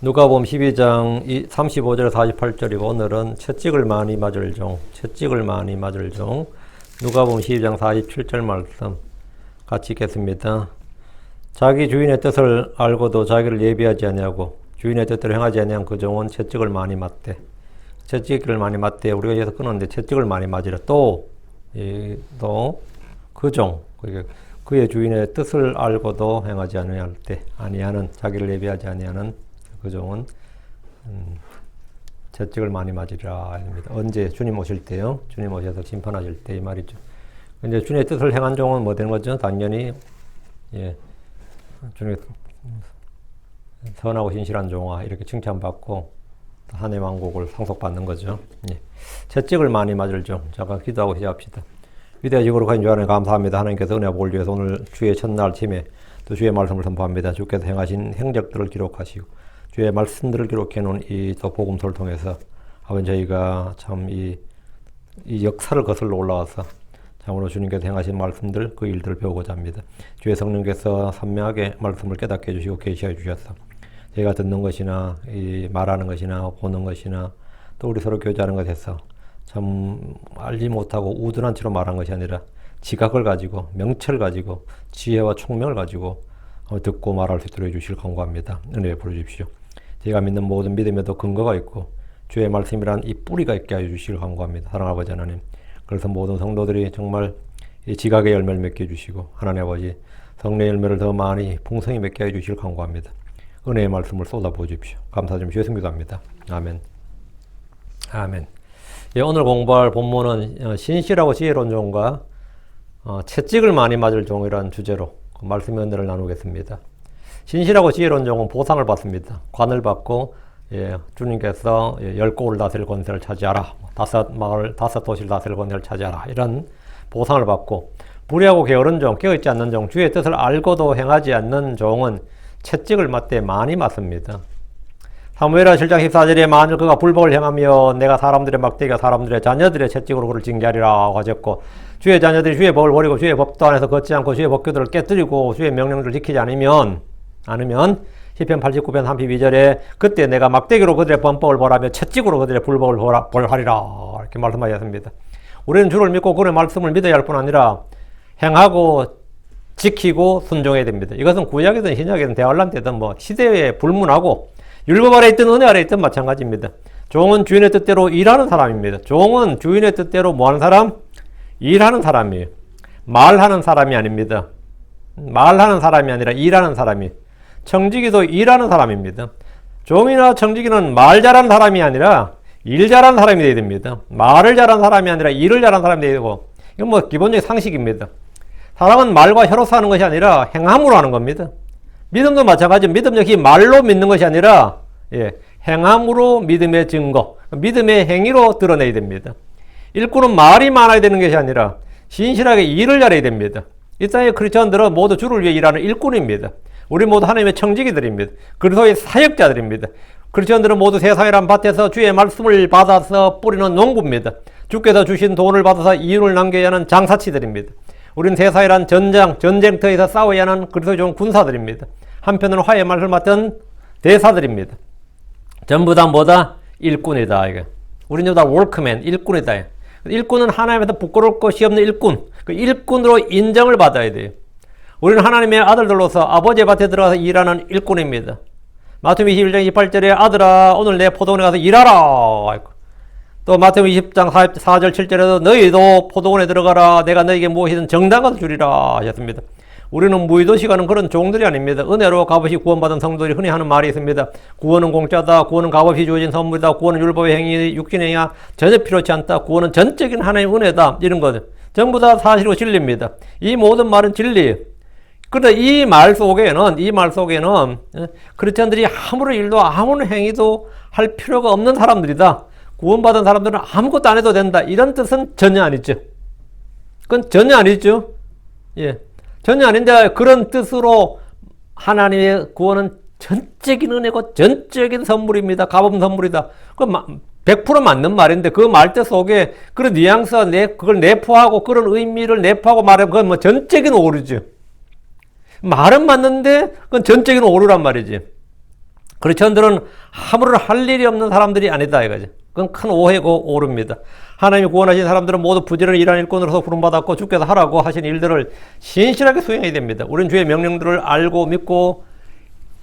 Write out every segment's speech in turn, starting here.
누가복음 12장 35절 48절이고 오늘은 채찍을 많이 맞을 종, 채찍을 많이 맞을 종. 누가복음 12장 47절 말씀 같이 읽겠습니다. 자기 주인의 뜻을 알고도 자기를 예비하지 아니하고 주인의 뜻대로 행하지 아니한 그 종은 채찍을 많이 맞대. 채찍을 많이 맞대. 우리가 여기서 끊었는데 채찍을 많이 맞으라. 또 그 종, 그의 주인의 뜻을 알고도 행하지 아니하는 자기를 예비하지 아니하는 그 종은 채찍을 많이 맞으리라. 아닙니다. 언제? 주님 오실 때요. 주님 오셔서 심판하실 때 이 말이죠. 근데 주님의 뜻을 행한 종은 뭐 되는 거죠? 당연히 주님의 선하고 신실한 종아 이렇게 칭찬받고 한 해 왕국을 상속받는 거죠. 채찍을 많이 맞을 종. 잠깐 기도하고 시작합시다. 위대하시고 거룩하신 주 하나님 감사합니다. 하나님께서 은혜와 복을 주셔서 오늘 주의 첫날 아침에 또 주의 말씀을 선포합니다. 주께서 행하신 행적들을 기록하시고 주의 말씀들을 기록해 놓은 이 또 복음서를 통해서 아버지 저희가 참 이 역사를 거슬러 올라와서 참으로 주님께서 행하신 말씀들 그 일들을 배우고자 합니다. 주의 성령께서 선명하게 말씀을 깨닫게 해주시고 계시해 주셔서 저희가 듣는 것이나 이 말하는 것이나 보는 것이나 또 우리 서로 교제하는 것에서 참 알지 못하고 우둔한 채로 말한 것이 아니라 지각을 가지고 명철을 가지고 지혜와 총명을 가지고 듣고 말할 수 있도록 해주실 간구합니다. 은혜 부어주십시오. 제가 믿는 모든 믿음에도 근거가 있고 주의 말씀이란 이 뿌리가 있게 하여 주시길 간구합니다. 사랑하는 아버지 하나님, 그래서 모든 성도들이 정말 이 지각의 열매를 맺게 해주시고 하나님 아버지 성령의 열매를 더 많이 풍성히 맺게 해 주시길 간구합니다. 은혜의 말씀을 쏟아부어 주십시오. 감사 좀 주여 기도합니다. 아멘. 아멘. 오늘 공부할 본문은 신실하고 지혜로운 종과 채찍을 많이 맞을 종이라는 주제로 말씀의 은혜를 나누겠습니다. 신실하고 지혜로운 종은 보상을 받습니다. 관을 받고 주님께서 10고을 다스릴 권세를 차지하라, 5마을 5도시를 다스릴 권세를 차지하라 이런 보상을 받고, 불의하고 게으른 종, 깨어있지 않는 종, 주의 뜻을 알고도 행하지 않는 종은 채찍을 맞되 많이 맞습니다. 사무엘하 7장 14절에 만일 그가 불법을 행하며 내가 사람들의 막대기가 사람들의 자녀들의 채찍으로 그를 징계하리라 하셨고, 주의 자녀들이 주의 법을 버리고 주의 법도 안에서 걷지 않고 주의 법규들을 깨뜨리고 주의 명령들을 지키지 않으면 시편 89편 32절에 그때 내가 막대기로 그들의 범법을 벌하며 채찍으로 그들의 불법을 벌하리라 이렇게 말씀하셨습니다. 우리는 주를 믿고 그의 말씀을 믿어야 할 뿐 아니라 행하고 지키고 순종해야 됩니다. 이것은 구약이든 신약이든 대환란 때든 뭐 시대에 불문하고 율법 아래 있든 은혜 아래 있든 마찬가지입니다. 종은 주인의 뜻대로 일하는 사람입니다. 종은 주인의 뜻대로 뭐하는 사람? 일하는 사람이에요. 말하는 사람이 아닙니다. 말하는 사람이 아니라 일하는 사람이. 청지기도 일하는 사람입니다. 종이나 청지기는 말 잘하는 사람이 아니라 일 잘하는 사람이 되어야 됩니다. 말을 잘하는 사람이 아니라 일을 잘하는 사람이 되어야 되고, 이건 뭐 기본적인 상식입니다. 사람은 말과 혀로서 하는 것이 아니라 행함으로 하는 겁니다. 믿음도 마찬가지입니다. 믿음 역시 말로 믿는 것이 아니라 행함으로 믿음의 증거, 믿음의 행위로 드러내야 됩니다. 일꾼은 말이 많아야 되는 것이 아니라 신실하게 일을 잘해야 됩니다. 이 땅의 크리스천들은 모두 주를 위해 일하는 일꾼입니다. 우리 모두 하나님의 청지기들입니다. 그리스도의 사역자들입니다. 크리스천들은 모두 세상이란 밭에서 주의 말씀을 받아서 뿌리는 농부입니다. 주께서 주신 돈을 받아서 이윤을 남겨야 하는 장사치들입니다. 우리는 세상이란 전쟁터에서 싸워야 하는 그리스도의 좋은 군사들입니다. 한편으로는 화해의 말을 맡은 대사들입니다. 전부 다 뭐다? 일꾼이다. 이게. 우리는 다 월크맨, 일꾼이다. 일꾼은 하나님한테 부끄러울 것이 없는 일꾼. 그 일꾼으로 인정을 받아야 돼요. 우리는 하나님의 아들들로서 아버지의 밭에 들어가서 일하는 일꾼입니다. 마태복음 21장 28절에 아들아 오늘 내 포도원에 가서 일하라. 또 마태복음 20장 4절 7절에도 너희도 포도원에 들어가라. 내가 너희에게 무엇이든 정당한 주리라 하셨습니다. 우리는 무의도시 가는 그런 종들이 아닙니다. 은혜로 값없이 구원받은 성도들이 흔히 하는 말이 있습니다. 구원은 공짜다. 구원은 값없이 주어진 선물이다. 구원은 율법의 행위, 육신의 행위가 전혀 필요치 않다. 구원은 전적인 하나님의 은혜다. 이런 거죠. 전부 다 사실이고 진리입니다. 이 모든 말은 진리예요. 그런데 이 말 속에는 크리스천들이 아무런 일도 아무런 행위도 할 필요가 없는 사람들이다. 구원받은 사람들은 아무것도 안 해도 된다. 이런 뜻은 전혀 아니죠. 그건 전혀 아니죠. 전혀 아닌데 그런 뜻으로 하나님의 구원은 전적인 은혜고 전적인 선물입니다. 값없는 선물이다. 그건 100% 맞는 말인데 그 말뜻 속에 그런 뉘앙스와 그걸 내포하고 그런 의미를 내포하고 말하면 그건 뭐 전적인 오류죠. 말은 맞는데 그건 전적인 오류란 말이지. 크리스천들은 아무런 할 일이 없는 사람들이 아니다 이거죠. 그건 큰 오해고 오릅니다. 하나님이 구원하신 사람들은 모두 부지런히 일하는 일꾼으로서 부름받았고 주께서 하라고 하신 일들을 신실하게 수행해야 됩니다. 우리는 주의 명령들을 알고 믿고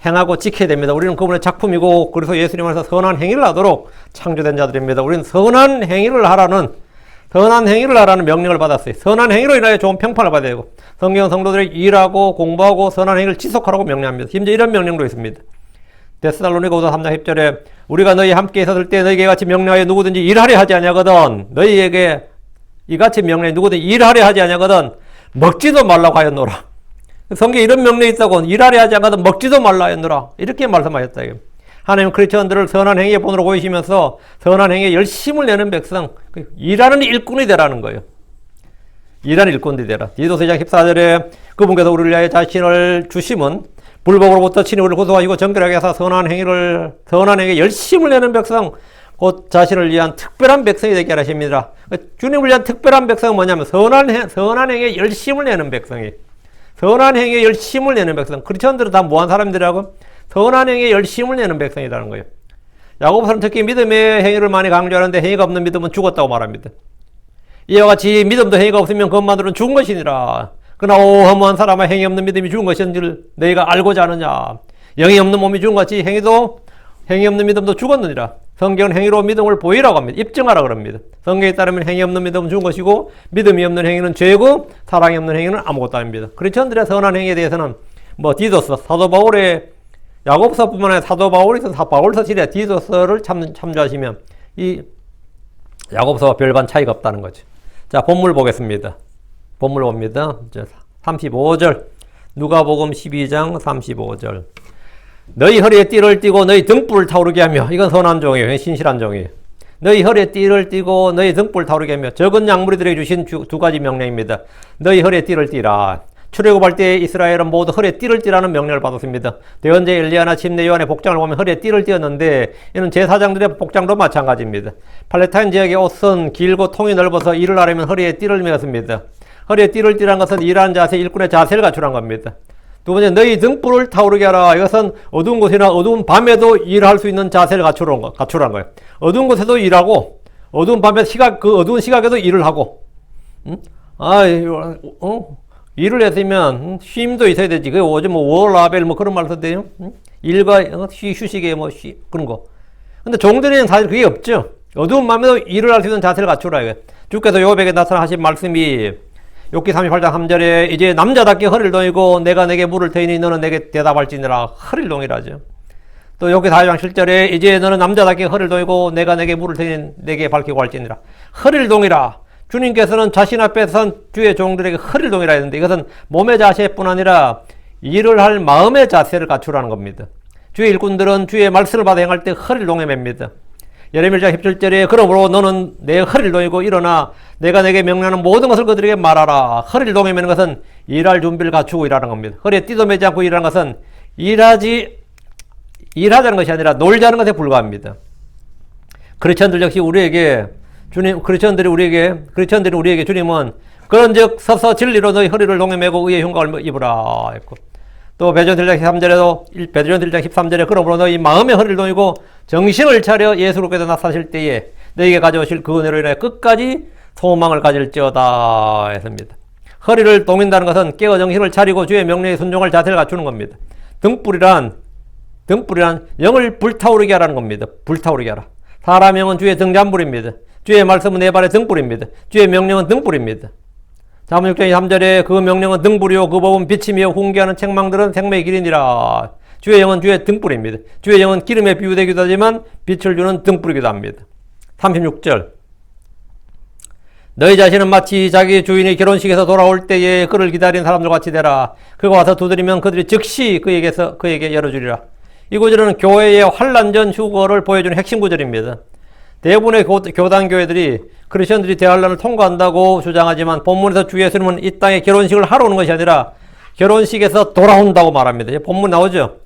행하고 지켜야 됩니다. 우리는 그분의 작품이고 그래서 예수님 안에서 선한 행위를 하도록 창조된 자들입니다. 우리는 선한 행위를 하라는 명령을 받았어요. 선한 행위로 인하여 좋은 평판을 받아야 되고 성경 성도들이 일하고 공부하고 선한 행위를 지속하라고 명령합니다. 심지어 이런 명령도 있습니다. 데살로니가후서 3장 10절에 우리가 너희 함께 있었을 때 너희에게 같이 명령하여 누구든지 일하려 하지 아니하거든 너희에게 이같이 명령해 누구든지 일하려 하지 아니하거든 먹지도 말라고 하였노라. 성경에 이런 명령이 있다고 일하려 하지 않거든 먹지도 말라 하였노라 이렇게 말씀하셨다. 하나님 크리스천들을 선한 행위에 본으로 보이시면서 선한 행위에 열심을 내는 백성 일하는 일꾼이 되라는 거예요. 일하는 일꾼이 되라. 디도서 2장 14절에 그분께서 우리를 위하여 자신을 주심은 불복으로부터 친히 우리를 구속하시고 정결하게 하사 선한 행위에 열심을 내는 백성 곧 자신을 위한 특별한 백성이 되게 하십니다. 주님을 위한 특별한 백성은 뭐냐면 선한 행위에 열심을 내는 백성이 선한 행위에 열심을 내는 백성. 크리스천들은 다 뭐한 사람들이라고? 선한 행위에 열심을 내는 백성이라는 거예요. 야고보서는 특히 믿음의 행위를 많이 강조하는데 행위가 없는 믿음은 죽었다고 말합니다. 이와 같이 믿음도 행위가 없으면 그것만으로는 죽은 것이니라. 그러나 허무한 사람아 행위 없는 믿음이 죽은 것인지를 너희가 알고자 하느냐. 영이 없는 몸이 죽은 것이 행위 없는 믿음도 죽었느니라. 성경은 행위로 믿음을 보이라고 합니다. 입증하라고 합니다. 성경에 따르면 행위 없는 믿음은 죽은 것이고 믿음이 없는 행위는 죄고 사랑이 없는 행위는 아무것도 아닙니다. 크리스천들의 선한 행위에 대해서는 디도서, 사도 바울의 야고보서뿐만 아니라 사도 바울서실에 디도서를 참조하시면 이 야고보서와 별반 차이가 없다는 거죠. 자, 본문 보겠습니다. 본문 봅니다. 35절 누가복음 12장 35절 너희 허리에 띠를 띠고 너희 등불을 타오르게 하며 이건 선한 종이에요. 신실한 종이에요. 너희 허리에 띠를 띠고 너희 등불을 타오르게 하며 적은 양무리들에게 주신 두 가지 명령입니다. 너희 허리에 띠를 띠라. 출애굽할 때 이스라엘은 모두 허리에 띠를 띠라는 명령을 받았습니다. 대언제 엘리야나 침례 요한의 복장을 보면 허리에 띠를 띠었는데 이는 제사장들의 복장도 마찬가지입니다. 팔레타인 지역의 옷은 길고 통이 넓어서 일을 하려면 허리에 띠를 메었습니다. 허리에 띠를 띠라는 것은 일하는 자세, 일꾼의 자세를 갖추란 겁니다. 두 번째, 너희 등불을 타오르게 하라. 이것은 어두운 곳이나 어두운 밤에도 일할 수 있는 자세를 갖추란 거예요. 어두운 곳에도 일하고, 어두운 밤에 그 어두운 시각에도 일을 하고, 일을 했으면 쉼도 있어야 되지. 그 요즘 워라벨 그런 말 썼대요. 일과 휴식에 그런 거. 근데 종들에는 사실 그게 없죠. 어두운 밤에도 일을 할 수 있는 자세를 갖추라. 이거. 주께서 요백에 나타나신 말씀이 욥기 38장 3절에 이제 남자답게 허리를 동이고 내가 내게 물을 테이니 너는 내게 대답할지니라. 허리를 동이라죠. 또 욥기 4장 7절에 이제 너는 남자답게 허리를 동이고 내가 내게 물을 테이니 내게 밝히고 할지니라. 허리를 동이라. 주님께서는 자신 앞에 선 주의 종들에게 허리를 동이라 했는데 이것은 몸의 자세뿐 아니라 일을 할 마음의 자세를 갖추라는 겁니다. 주의 일꾼들은 주의 말씀을 받아 행할 때 허리를 동여맵니다. 예레미야 17절에 그러므로 너는 내 허리를 동이고 일어나 내가 내게 명령하는 모든 것을 그들에게 말하라. 허리를 동이매는 것은 일할 준비를 갖추고 일하는 겁니다. 허리에 띠도 매지 않고 일하는 것은 일하자는 것이 아니라 놀자는 것에 불과합니다. 크리스천들 역시 우리에게 크리스천들이 우리에게 주님은 그런즉 서서 진리로 너희 허리를 동여매고 의의 흉곽을 입으라 했고 또 베드로전서 13절에 그러므로 너희 마음의 허리를 동이고 정신을 차려 예수께서 나타나실 때에 너희에게 가져오실 그 은혜로 인하여 끝까지 소망을 가질지어다 했습니다. 허리를 동인다는 것은 깨어 정신을 차리고 주의 명령에 순종할 자세를 갖추는 겁니다. 등불이란 영을 불타오르게 하라는 겁니다. 불타오르게 하라. 사람 영은 주의 등잔불입니다. 주의 말씀은 내 발의 등불입니다. 주의 명령은 등불입니다. 잠언 6장 3절에 그 명령은 등불이요 그 법은 빛이며 훈계하는 책망들은 생명의 길이니라. 주의 영은 주의 등불입니다. 주의 영은 기름에 비유되기도 하지만 빛을 주는 등불이기도 합니다. 36절 너희 자신은 마치 자기 주인이 결혼식에서 돌아올 때에 그를 기다리는 사람들 같이 되라. 그가 와서 두드리면 그들이 즉시 그에게 열어주리라. 이 구절은 교회의 환란전 휴거를 보여주는 핵심 구절입니다. 대부분의 교단 교회들이 크리스천들이 대환란을 통과한다고 주장하지만 본문에서 주 예수님은 이 땅에 결혼식을 하러 오는 것이 아니라 결혼식에서 돌아온다고 말합니다. 본문 나오죠.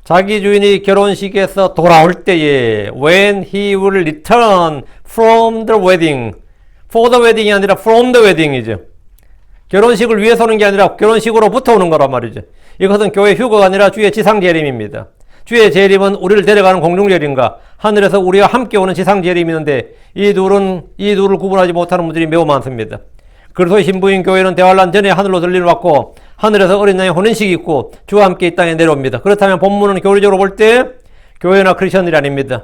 자기 주인이 결혼식에서 돌아올 때에 when he will return from the wedding for the wedding이 아니라 from the wedding이죠. 결혼식을 위해서 오는 게 아니라 결혼식으로부터 오는 거란 말이죠. 이것은 교회 휴거가 아니라 주의 지상 재림입니다. 주의 재림은 우리를 데려가는 공중재림과 하늘에서 우리와 함께 오는 지상재림이 있는데 이 둘을 구분하지 못하는 분들이 매우 많습니다. 그리스도의 신부인 교회는 대환란 전에 하늘로 들림을 받고 하늘에서 어린 양의 혼인식이 있고 주와 함께 이 땅에 내려옵니다. 그렇다면 본문은 교리적으로 볼 때 교회나 크리스천들이 아닙니다.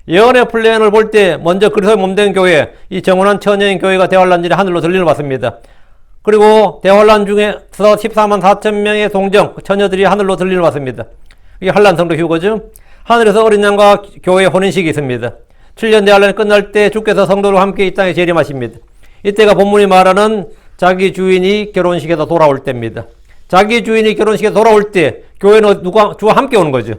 예언의 플랜을 볼 때 먼저 그리스도의 몸된 교회, 이 정원한 처녀인 교회가 대환란 전에 하늘로 들림을 받습니다. 그리고 대환란 중에서 14만 4천 명의 동정 처녀들이 하늘로 들림을 받습니다. 이게 환란 성도 휴거죠. 하늘에서 어린 양과 교회의 혼인식이 있습니다. 7년 대환란이 끝날 때 주께서 성도들과 함께 이 땅에 재림하십니다. 이때가 본문이 말하는 자기 주인이 결혼식에서 돌아올 때입니다. 자기 주인이 결혼식에서 돌아올 때 교회는 주와 함께 오는 거죠.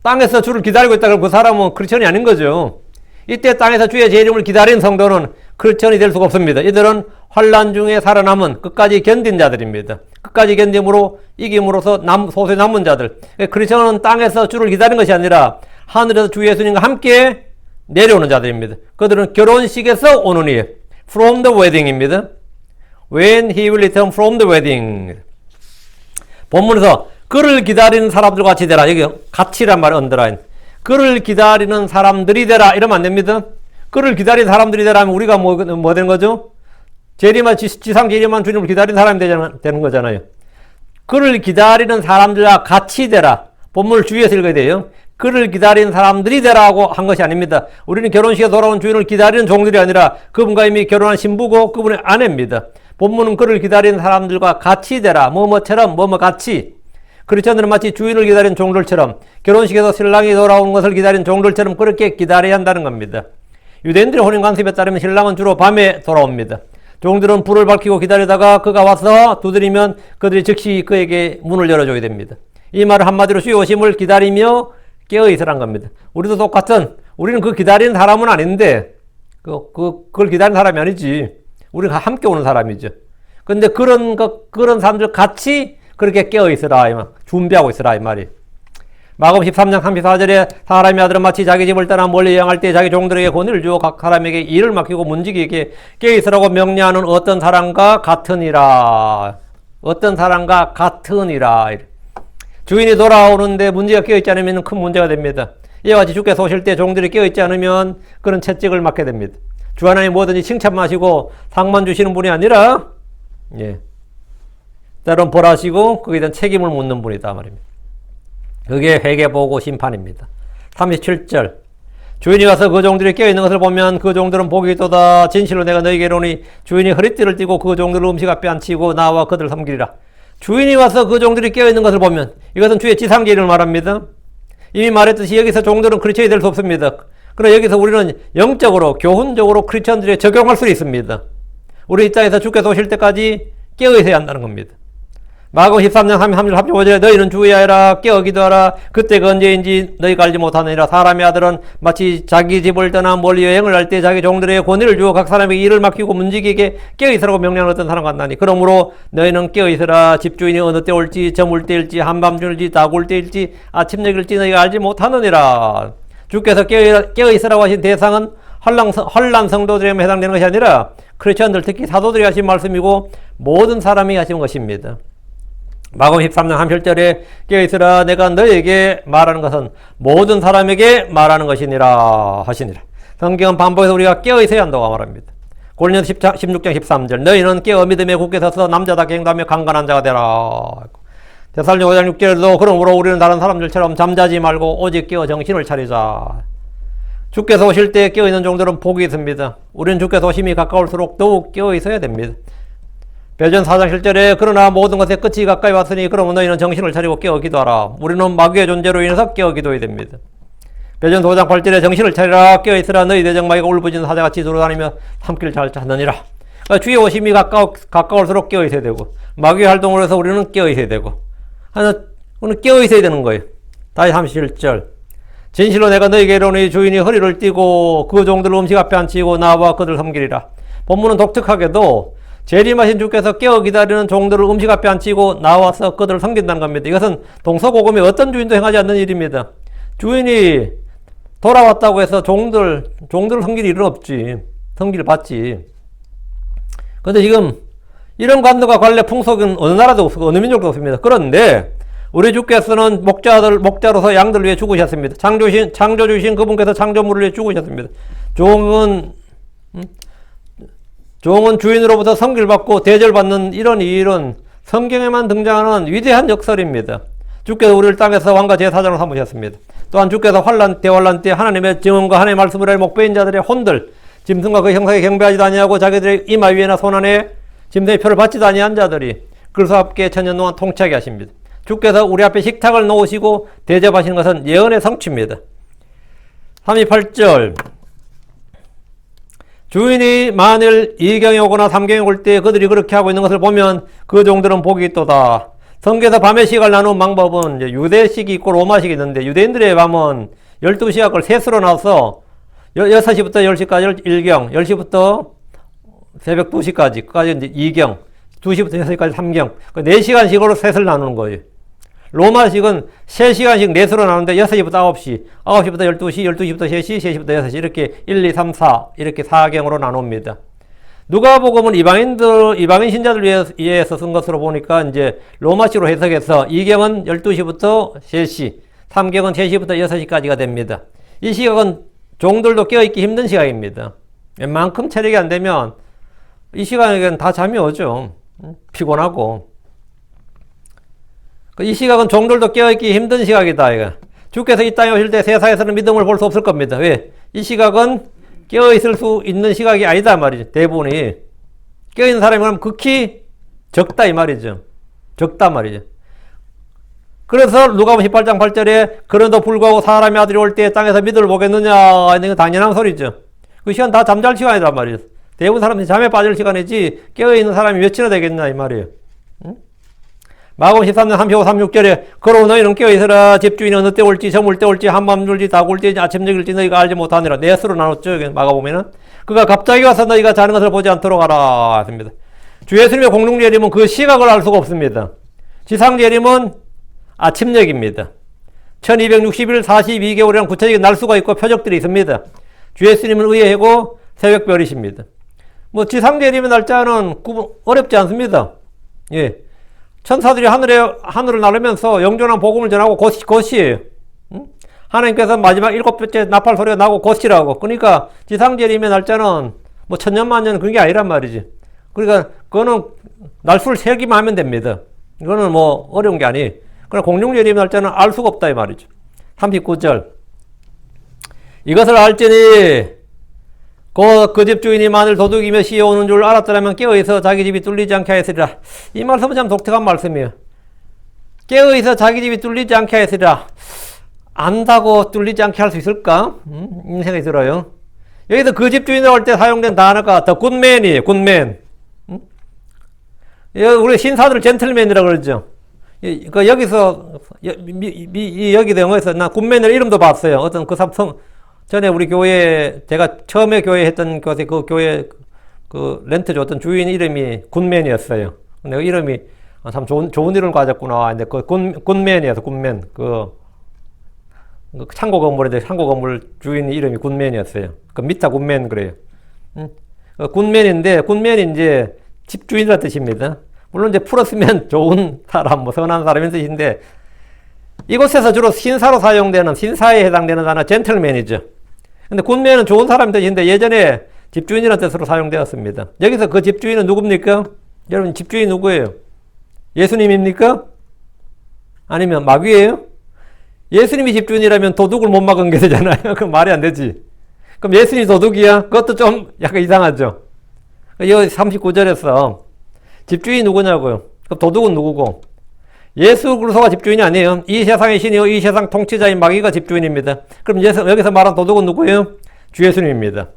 땅에서 주를 기다리고 있다 그러면 그 사람은 크리스천이 아닌 거죠. 이때 땅에서 주의 재림을 기다린 성도는 크리스천이 될 수가 없습니다. 이들은 환란 중에 살아남은 끝까지 견딘 자들입니다. 끝까지 견딤으로 이김으로써 소수의 남은 자들. 크리스천은 땅에서 주를 기다리는 것이 아니라 하늘에서 주 예수님과 함께 내려오는 자들입니다. 그들은 결혼식에서 오는 이에 from the wedding입니다. When he will return from the wedding. 본문에서 그를 기다리는 사람들 같이 되라. 여기 같이란 말이 언더라인. 그를 기다리는 사람들이 되라. 이러면 안 됩니다. 그를 기다리는 사람들이 되라 하면 우리가 뭐 되는 거죠? 지상 재림한 주님을 기다리는 사람이 되는 거잖아요. 그를 기다리는 사람들과 같이 되라. 본문을 주의해서 읽어야 돼요. 그를 기다리는 사람들이 되라고 한 것이 아닙니다. 우리는 결혼식에 돌아온 주인을 기다리는 종들이 아니라 그분과 이미 결혼한 신부고 그분의 아내입니다. 본문은 그를 기다리는 사람들과 같이 되라. 뭐뭐처럼 같이. 크리스천들은 마치 주인을 기다리는 종들처럼 결혼식에서 신랑이 돌아오는 것을 기다리는 종들처럼 그렇게 기다려야 한다는 겁니다. 유대인들의 혼인 관습에 따르면 신랑은 주로 밤에 돌아옵니다. 종들은 불을 밝히고 기다리다가 그가 와서 두드리면 그들이 즉시 그에게 문을 열어줘야 됩니다. 이 말은 한마디로 주의 오심을 기다리며 깨어있으란 겁니다. 우리도 똑같은, 우리는 그 기다리는 사람은 아닌데 그걸 기다리는 사람이 아니지. 우리가 함께 오는 사람이죠. 근데 그런 사람들 같이 그렇게 깨어있으라, 준비하고 있으라 이 말이. 마가복음 13장 34절에 사람의 아들은 마치 자기 집을 떠나 멀리 여행할 때 자기 종들에게 권위를 주어 각 사람에게 일을 맡기고 문지기에게 깨어있으라고 명령하는 어떤 사람과 같으니라. 어떤 사람과 같으니라. 주인이 돌아오는데 문제가 깨어있지 않으면 큰 문제가 됩니다. 이와 같이 주께서 오실 때 종들이 깨어있지 않으면 그런 채찍을 맞게 됩니다. 주 하나님 뭐든지 칭찬마시고 상만 주시는 분이 아니라 때론 벌하시고 거기에 대한 책임을 묻는 분이다 말입니다. 그게 회개보고 심판입니다. 37절 주인이 가서 그 종들이 깨어있는 것을 보면 그 종들은 복이 있도다. 진실로 내가 너희에게 이르노니 주인이 허리띠를 띠고 그 종들을 음식 앞에 앉히고 나와 그들을 섬기리라. 주인이 와서 그 종들이 깨어있는 것을 보면 이것은 주의 지상계를 말합니다. 이미 말했듯이 여기서 종들은 크리스천이 될 수 없습니다. 그러나 여기서 우리는 영적으로 교훈적으로 크리스천들에게 적용할 수 있습니다. 우리 이 땅에서 주께서 오실 때까지 깨어있어야 한다는 겁니다. 마가복음 13장 33절 35절에 너희는 주의하여라 깨어 기도하라 그때가 언제인지 너희가 알지 못하느니라. 사람의 아들은 마치 자기 집을 떠나 멀리 여행을 할 때 자기 종들에게 권위를 주어 각 사람에게 일을 맡기고 문지기에게 깨어있으라고 명령하는 어떤 사람 같나니 그러므로 너희는 깨어있으라. 집주인이 어느 때 올지 저물 때일지 한밤중일지 다굴 때일지 아침녘일지 너희가 알지 못하느니라. 주께서 깨어있으라고 하신 대상은 환란 성도들에게 해당되는 것이 아니라 크리스천들 특히 사도들이 하신 말씀이고 모든 사람이 하신 것입니다. 마가복음 13장 37절에 깨어있으라 내가 너에게 말하는 것은 모든 사람에게 말하는 것이니라 하시니라. 성경은 반복해서 우리가 깨어있어야 한다고 말합니다. 고린도서 16장 13절 너희는 깨어 믿음에 굳게 서서 남자답게 행동하며 강건한 자가 되라. 데살로니가 5장 6절에도 그러므로 우리는 다른 사람들처럼 잠자지 말고 오직 깨어 정신을 차리자. 주께서 오실 때 깨어있는 종들은 복이 있습니다. 우리는 주께서 오심이 가까울수록 더욱 깨어있어야 됩니다. 베드로전 4장 7절에 그러나 모든 것의 끝이 가까이 왔으니 그러면 너희는 정신을 차리고 깨어 기도하라. 우리는 마귀의 존재로 인해서 깨어 기도해야 됩니다. 베드로전 5장 8절에 정신을 차리라 깨어 있으라 너희 대적마귀가 울부짖는 사자같이 돌아다니며 삼키를 잘 찾느니라. 그러니까 주의 오심이 가까울수록 깨어 있어야 되고 마귀의 활동을 해서 우리는 깨어 있어야 되고 우리는 깨어 있어야 되는 거예요. 다시 37절 진실로 내가 너희에게 이르노니 주인이 허리를 띠고 그 종들을 음식 앞에 앉히고 나와 그들을 섬기리라. 본문은 독특하게도 재림하신 주께서 깨어 기다리는 종들을 음식 앞에 앉히고 나와서 그들을 섬긴다는 겁니다. 이것은 동서고금의 어떤 주인도 행하지 않는 일입니다. 주인이 돌아왔다고 해서 종들을 섬길 일은 없지. 섬기를 받지. 그런데 지금 이런 관도가 관례 풍속은 어느 나라도 없고 어느 민족도 없습니다. 그런데 우리 주께서는 목자로서 양들을 위해 죽으셨습니다. 창조 주신 그분께서 창조물을 위해 죽으셨습니다. 종은 주인으로부터 섬기를 받고 대접받는 이런 일은 성경에만 등장하는 위대한 역설입니다. 주께서 우리를 땅에서 왕과 제사장으로 삼으셨습니다. 또한 주께서 대환란 때 하나님의 증언과 하나님의 말씀을 할 목배인 자들의 혼들, 짐승과 그 형상에 경배하지도 아니하고 자기들의 이마 위에나 손 안에 짐승의 표를 받지도 아니한 자들이 그리스도와 함께 천년 동안 통치하게 하십니다. 주께서 우리 앞에 식탁을 놓으시고 대접하시는 것은 예언의 성취입니다. 38절 주인이 만일 2경에 오거나 3경에 올 때 그들이 그렇게 하고 있는 것을 보면 그 종들은 복이 있도다. 성경에서 밤의 시각을 나누는 방법은 유대식이 있고 로마식이 있는데 유대인들의 밤은 12시각을 셋으로 나눠서 6시부터 10시까지 1경, 10시부터 새벽 2시까지, 그까지 이제 2경, 2시부터 6시까지 3경, 4시간씩으로 셋을 나누는 거예요. 로마식은 3시간씩 넷으로 나누는데 6시부터 9시, 9시부터 12시, 12시부터 3시, 3시부터 6시 이렇게 1, 2, 3, 4 이렇게 4경으로 나눕니다. 누가복음은 이방인 신자들 위해서 쓴 것으로 보니까 이제 로마식으로 해석해서 2경은 12시부터 3시, 3경은 3시부터 6시까지가 됩니다. 이 시각은 종들도 깨어있기 힘든 시각입니다. 웬만큼 체력이 안 되면 이 시간에는 다 잠이 오죠. 피곤하고. 이 시각은 종들도 깨어있기 힘든 시각이다. 이거. 주께서 이 땅에 오실 때 세상에서는 믿음을 볼 수 없을 겁니다. 왜? 이 시각은 깨어있을 수 있는 시각이 아니다 말이죠. 대부분이. 깨어있는 사람이 그럼 극히 적다 이 말이죠. 적다 말이죠. 그래서 누가복음 18장 8절에 그런도 불구하고 사람의 아들이 올 때 땅에서 믿음을 보겠느냐 이런 건 당연한 소리죠. 그 시간 다 잠잘 시간이란 말이죠. 대부분 사람들이 잠에 빠질 시간이지 깨어있는 사람이 몇이나 되겠냐 이 말이에요. 응? 마가복음 13장 35, 36절에 그러고 너희는 깨어있으라 집주인이 어느 때 올지 저물 때 올지 한밤 줄지 다굴 때 아침적일지 너희가 알지 못하느라 넷으로 나눴죠. 마가복음에는 그가 갑자기 와서 너희가 자는 것을 보지 않도록 하라 했습니다. 주 예수님의 공중재림은 그 시각을 알 수가 없습니다. 지상재림은 아침녘입니다. 1260일 42개월이라는 구체적인 날수가 있고 표적들이 있습니다. 주 예수님은 의회고 새벽별이십니다. 뭐 지상재림의 날짜는 어렵지 않습니다. 예. 천사들이 하늘을 나르면서 영존한 복음을 전하고 곧이에요. 응? 하나님께서 마지막 7번째 나팔 소리가 나고 곧이라고. 그러니까 지상재림의 날짜는 뭐 천년만년 그런 게 아니란 말이지. 그러니까 그거는 날수를 세기만 하면 됩니다. 이거는 뭐 어려운 게 아니에요. 그러나 공중재림의 날짜는 알 수가 없다 이 말이죠. 39절 이것을 알지니 그 집 주인이 만일 도둑이며 시에 오는 줄 알았더라면 깨어있어 자기 집이 뚫리지 않게 하였으리라. 이 말씀은 참 독특한 말씀이에요. 깨어있어 자기 집이 뚫리지 않게 하였으리라. 안다고 뚫리지 않게 할 수 있을까? 이 생각이 들어요. 여기서 그 집 주인으로 할 때 사용된 단어가 더 굿맨이에요. 굿맨. 우리 신사들 젠틀맨이라고 그러죠. 여기서 여기 영어에서 나 굿맨의 이름도 봤어요. 어떤 그 삼성 전에 우리 교회 제가 처음에 교회 했던 곳에 그 교회 그 렌트 줬던 주인 이름이 굿맨이었어요. 근데 그 이름이 참 좋은 이름을 가졌구나. 근데 그 굿맨이어서 굿맨 그 창고 건물인데 창고 건물 주인 이름이 굿맨이었어요. 그 미타 굿맨 그래요. 굿맨인데 굿맨이 이제 집주인이라는 뜻입니다. 물론 이제 풀었으면 좋은 사람, 뭐 선한 사람인 뜻인데 이곳에서 주로 신사로 사용되는 신사에 해당되는 단어 젠틀맨이죠. 근데 굿맨은 좋은 사람 뜻인데 예전에 집주인이라는 뜻으로 사용되었습니다. 여기서 그 집주인은 누굽니까? 여러분 집주인 누구예요? 예수님입니까? 아니면 마귀예요? 예수님이 집주인이라면 도둑을 못 막은 게 되잖아요. 그럼 말이 안 되지. 그럼 예수님이 도둑이야? 그것도 좀 약간 이상하죠. 여기 39절에서 집주인이 누구냐고요? 그럼 도둑은 누구고? 예수 그리스도가 집주인이 아니에요. 이 세상의 신이요 이 세상 통치자인 마귀가 집주인입니다. 그럼 여기서 말한 도둑은 누구예요? 주 예수님입니다.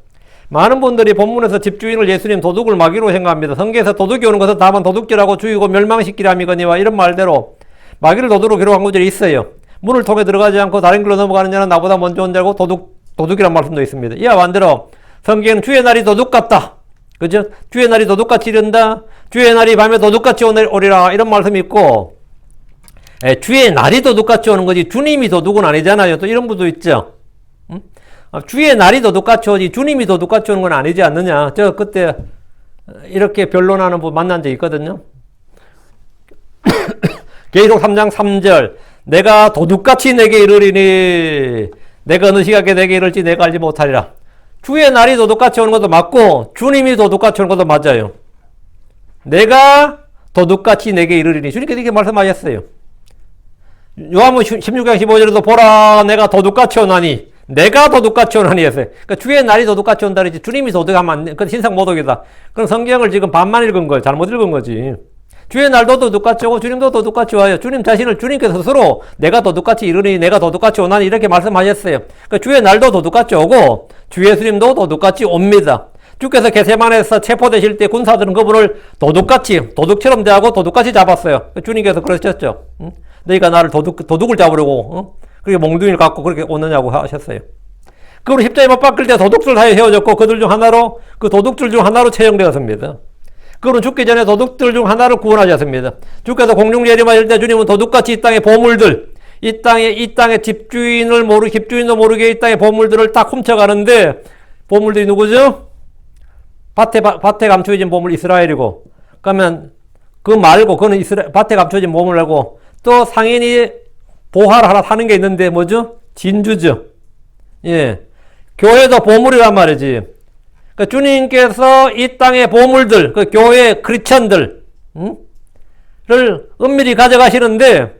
많은 분들이 본문에서 집주인을 예수님, 도둑을 마귀로 생각합니다. 성경에서 도둑이 오는 것은 다만 도둑질하고 죽이고 멸망시키려 함이거니와 이런 말대로 마귀를 도둑으로 기록한 구절이 있어요. 문을 통해 들어가지 않고 다른 길로 넘어가는 자는 나보다 먼저 온 자고 도둑이란 말씀도 있습니다. 이와 반대로 성경은 주의 날이 도둑 같다. 그죠? 주의 날이 도둑같이 이른다. 주의 날이 밤에 도둑같이 오리라. 이런 말씀이 있고 주의 날이 도둑같이 오는 거지 주님이 도둑은 아니잖아요. 또 이런 분도 있죠. 주의 날이 도둑같이 오지 주님이 도둑같이 오는 건 아니지 않느냐. 저 그때 이렇게 변론하는 분 만난 적 있거든요. 계시록 3장 3절. 내가 도둑같이 내게 이르리니 내가 어느 시각에 내게 이를지 내가 알지 못하리라. 주의 날이 도둑같이 오는 것도 맞고 주님이 도둑같이 오는 것도 맞아요. 내가 도둑같이 내게 이르리니 주님께서 이렇게 말씀하셨어요. 요한복음 16장 15절에도 보라 내가 도둑같이 오나니 내가 도둑같이 오나니 했어요. 그러니까 주의 날이 도둑같이 온다 그러지 주님이 도둑하면 안 돼. 그건 신상모독이다. 그럼 성경을 지금 반만 읽은 거예요. 잘못 읽은 거지. 주의 날도 도둑같이 오고 주님도 도둑같이 와요. 주님 자신을 주님께서 스스로 내가 도둑같이 이르니 내가 도둑같이 오나니 이렇게 말씀하셨어요. 그러니까 주의 날도 도둑같이 오고 주 예수님도 도둑같이 옵니다. 주께서 게세마네에서 체포되실 때 군사들은 그분을 도둑같이 도둑처럼 대하고 도둑같이 잡았어요. 주님께서 그러셨죠. 너희가 나를 도둑을 잡으려고 그렇게 몽둥이를 갖고 그렇게 오느냐고 하셨어요. 그리고 십자가에 못 박힐 때 도둑들 사이에 세워졌고 그들 중 하나로 그 도둑들 중 하나로 채용되었습니다. 그분은 죽기 전에 도둑들 중 하나를 구원하셨습니다. 주께서 공중 재림하실 때 주님은 도둑같이 이 땅의 보물들, 이 땅의 집주인도 모르게 이 땅의 보물들을 딱 훔쳐가는데 보물들이 누구죠? 밭에 감추어진 보물 이스라엘이고, 그러면 그 말고 그는 밭에 감추어진 보물이고 또 상인이 보화를 하나 사는 게 있는데 뭐죠? 진주죠. 예, 교회도 보물이란 말이지. 그러니까 주님께서 이 땅의 보물들, 그 교회 크리스천들, 를 은밀히 가져가시는데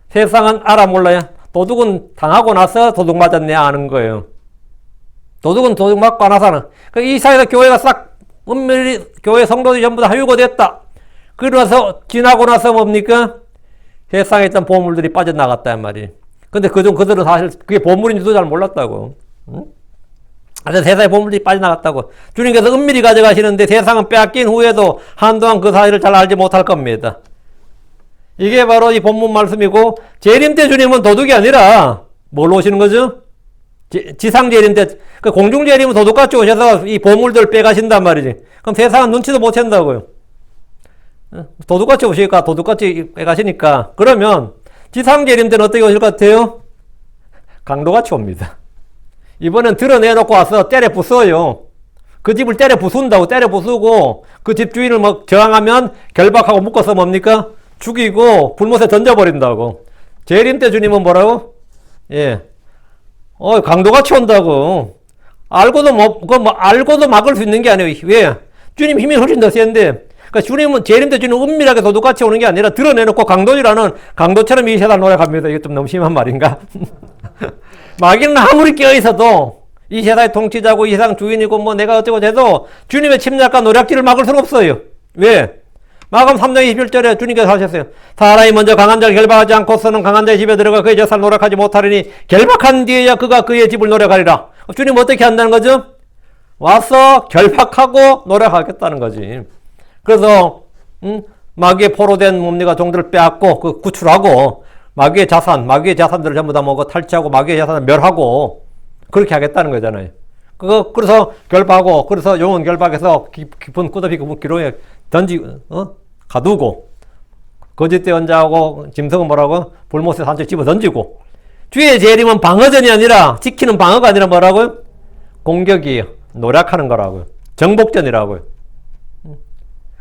세상은 알아 몰라요. 도둑은 당하고 나서 도둑 맞았네 아는 거예요. 도둑은 도둑 맞고 안 하사는. 그러니까 이 사회에서 교회가 싹 은밀히 교회 성도들이 전부 다 하유고됐다. 그러면서 지나고 나서 뭡니까? 세상에 있던 보물들이 빠져나갔단 말이에요. 근데 그들은 사실 그게 보물인지도 잘 몰랐다고. 세상에 보물들이 빠져나갔다고. 주님께서 은밀히 가져가시는데 세상은 빼앗긴 후에도 한동안 그 사실을 잘 알지 못할 겁니다. 이게 바로 이 본문 말씀이고, 재림 때 주님은 도둑이 아니라 뭘로 오시는 거죠? 지상 재림 때, 그 공중 재림은 도둑같이 오셔서 이 보물들 빼가신단 말이지. 그럼 세상은 눈치도 못 챈다고요. 도둑같이 오시니까 도둑같이 빼가시니까. 그러면 지상 재림 때는 어떻게 오실 것 같아요? 강도같이 옵니다. 이번엔 드러내놓고 와서 때려 부숴요. 그 집을 때려 부순다고. 때려 부수고 그 집 주인을 뭐 저항하면 결박하고 묶어서 뭡니까? 죽이고 불못에 던져버린다고. 재림 때 주님은 뭐라고? 예, 강도같이 온다고. 알고도 막을 수 있는 게 아니에요. 왜? 주님 힘이 훨씬 더 센데. 그러니까 주님은 재림 때 주님은 은밀하게 도둑같이 오는 게 아니라 드러내놓고 강도처럼 이 세상 노력합니다. 이게 좀 너무 심한 말인가? 마귀는 아무리 깨어있어도 이 세상의 통치자고 이 세상 주인이고 뭐 내가 어쩌고 해도 주님의 침략과 노략질을 막을 수는 없어요. 왜? 마가복음 3장 21절에 주님께서 하셨어요. 사람이 먼저 강한 자를 결박하지 않고서는 강한 자의 집에 들어가 그의 재산을 노력하지 못하리니 결박한 뒤에야 그가 그의 집을 노력하리라. 주님은 어떻게 한다는 거죠? 와서 결박하고 노력하겠다는 거지. 그래서 마귀의 포로된 뭡니까 종들을 빼앗고 그 구출하고 마귀의 자산들을 전부 다 먹어 탈취하고 마귀의 자산을 멸하고 그렇게 하겠다는 거잖아요. 그래서 결박하고, 그래서 영혼 결박해서 깊은 끝없이 그 기로에 가두고, 거짓 예언자하고 짐승은 뭐라고? 불못에 산채 집어 던지고, 주의 재림은 방어전이 아니라, 지키는 방어가 아니라 뭐라고요? 공격이에요. 노력하는 거라고요. 정복전이라고요.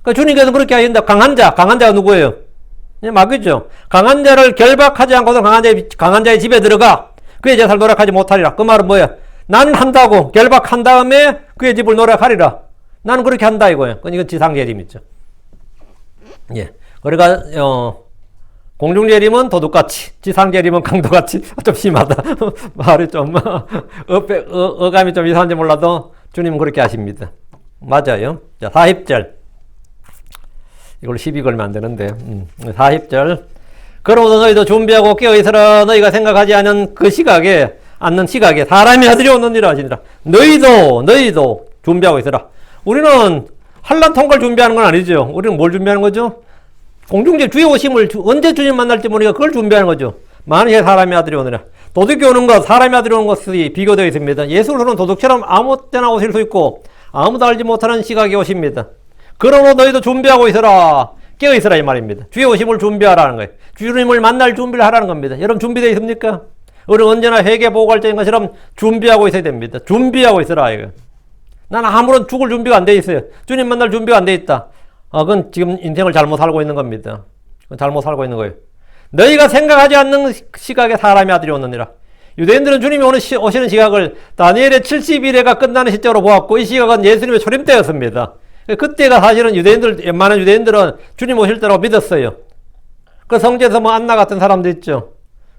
그러니까 주님께서 그렇게 하신다. 강한 자가 누구예요? 마귀죠. 강한 자를 결박하지 않고서 강한 자의 집에 들어가 그의 재산을 노력하지 못하리라. 그 말은 뭐야? 나는 한다고 결박한 다음에 그의 집을 노력하리라. 나는 그렇게 한다 이거예요. 이건 지상재림이죠. 예. 그러니까 공중재림은 도둑같이, 지상재림은 강도같이. 좀 심하다. 말이 좀 어감이 좀 이상한지 몰라도 주님은 그렇게 하십니다. 맞아요. 자, 40절. 이걸 시비 걸면 안 되는데. 40절. 그러므로 너희도 준비하고 깨어있으라. 너희가 생각하지 않는 않는 시각에 사람의 아들이 오느니라 하시니라. 너희도 준비하고 있으라. 우리는 환난 통과를 준비하는 건 아니죠. 우리는 뭘 준비하는 거죠? 공중제 주의 오심을 언제 주님 만날지 모르니까 그걸 준비하는 거죠. 만약에 사람의 아들이 오느라. 도둑이 오는 것, 사람의 아들이 오는 것이 비교되어 있습니다. 예수로는 도둑처럼 아무 때나 오실 수 있고 아무도 알지 못하는 시각에 오십니다. 그러므로 너희도 준비하고 있어라. 깨어있으라 이 말입니다. 주의 오심을 준비하라는 거예요. 주님을 만날 준비를 하라는 겁니다. 여러분 준비되어 있습니까? 우리는 언제나 회개보고할때인 것처럼 준비하고 있어야 됩니다. 준비하고 있어라 이거. 나는 아무런 죽을 준비가 안 돼 있어요. 주님 만날 준비가 안 돼 있다. 그건 지금 인생을 잘못 살고 있는 겁니다. 잘못 살고 있는 거예요. 너희가 생각하지 않는 시각에 사람의 아들이 오느니라. 유대인들은 주님이 오시는 시각을 다니엘의 70일회가 끝나는 시점으로 보았고 이 시각은 예수님의 초림 때였습니다. 그때가 사실은 웬만한 유대인들은 주님 오실 때라고 믿었어요. 그 성지에서 뭐 안나 같은 사람들 있죠.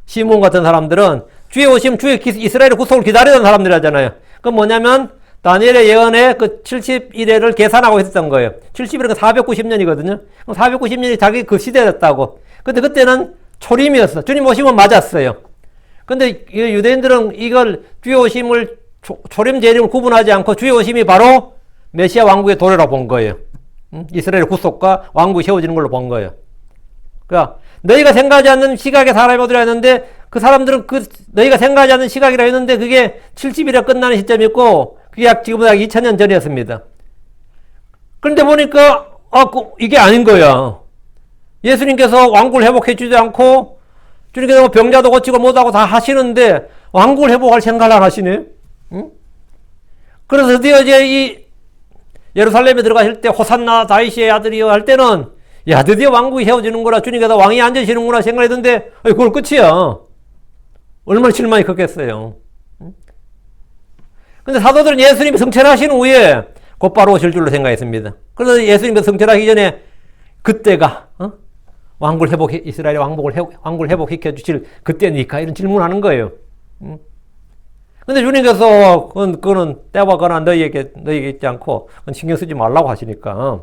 시몬 같은 사람들은 주의 오심, 주의 이스라엘의 구속을 기다리던 사람들이잖아요. 그 뭐냐면 다니엘의 예언의 그 70일회를 계산하고 있었던 거예요. 70일은 490년이거든요. 490년이 자기 그 시대였다고. 근데 그때는 초림이었어. 주님 오심은 맞았어요. 근데 유대인들은 이걸 주의 오심을 초림 재림을 구분하지 않고 주의 오심이 바로 메시아 왕국의 도래라고 본 거예요. 이스라엘의 구속과 왕국이 세워지는 걸로 본 거예요. 그러니까 너희가 생각하지 않는 시각에 사람이 오더라 했는데 그 사람들은 너희가 생각하지 않는 시각이라 했는데 그게 70일에 끝나는 시점이었고 그게 지금보다 2000년 전이었습니다. 그런데 보니까 이게 아닌 거야. 예수님께서 왕국을 회복해 주지 않고 주님께서 병자도 고치고 못하고 다 하시는데 왕국을 회복할 생각을 안 하시네. 응? 그래서 드디어 이제 이 예루살렘에 들어가실 때 호산나 다윗의 아들이여 할 때는 야 드디어 왕국이 세워지는 거라 주님께서 왕이 앉으시는구나 생각했는데 그걸 끝이야. 얼마나 실망이 컸겠어요. 근데 사도들은 예수님이 성천하신 후에 곧바로 오실 줄로 생각했습니다. 그래서 예수님이 성천하기 전에 그때가 왕국을 이스라엘의 왕국을 회복시켜 주실 그때니까 이런 질문하는 거예요. 근데 주님께서 그거는 때와 거나 너희에게 있지 않고 신경 쓰지 말라고 하시니까.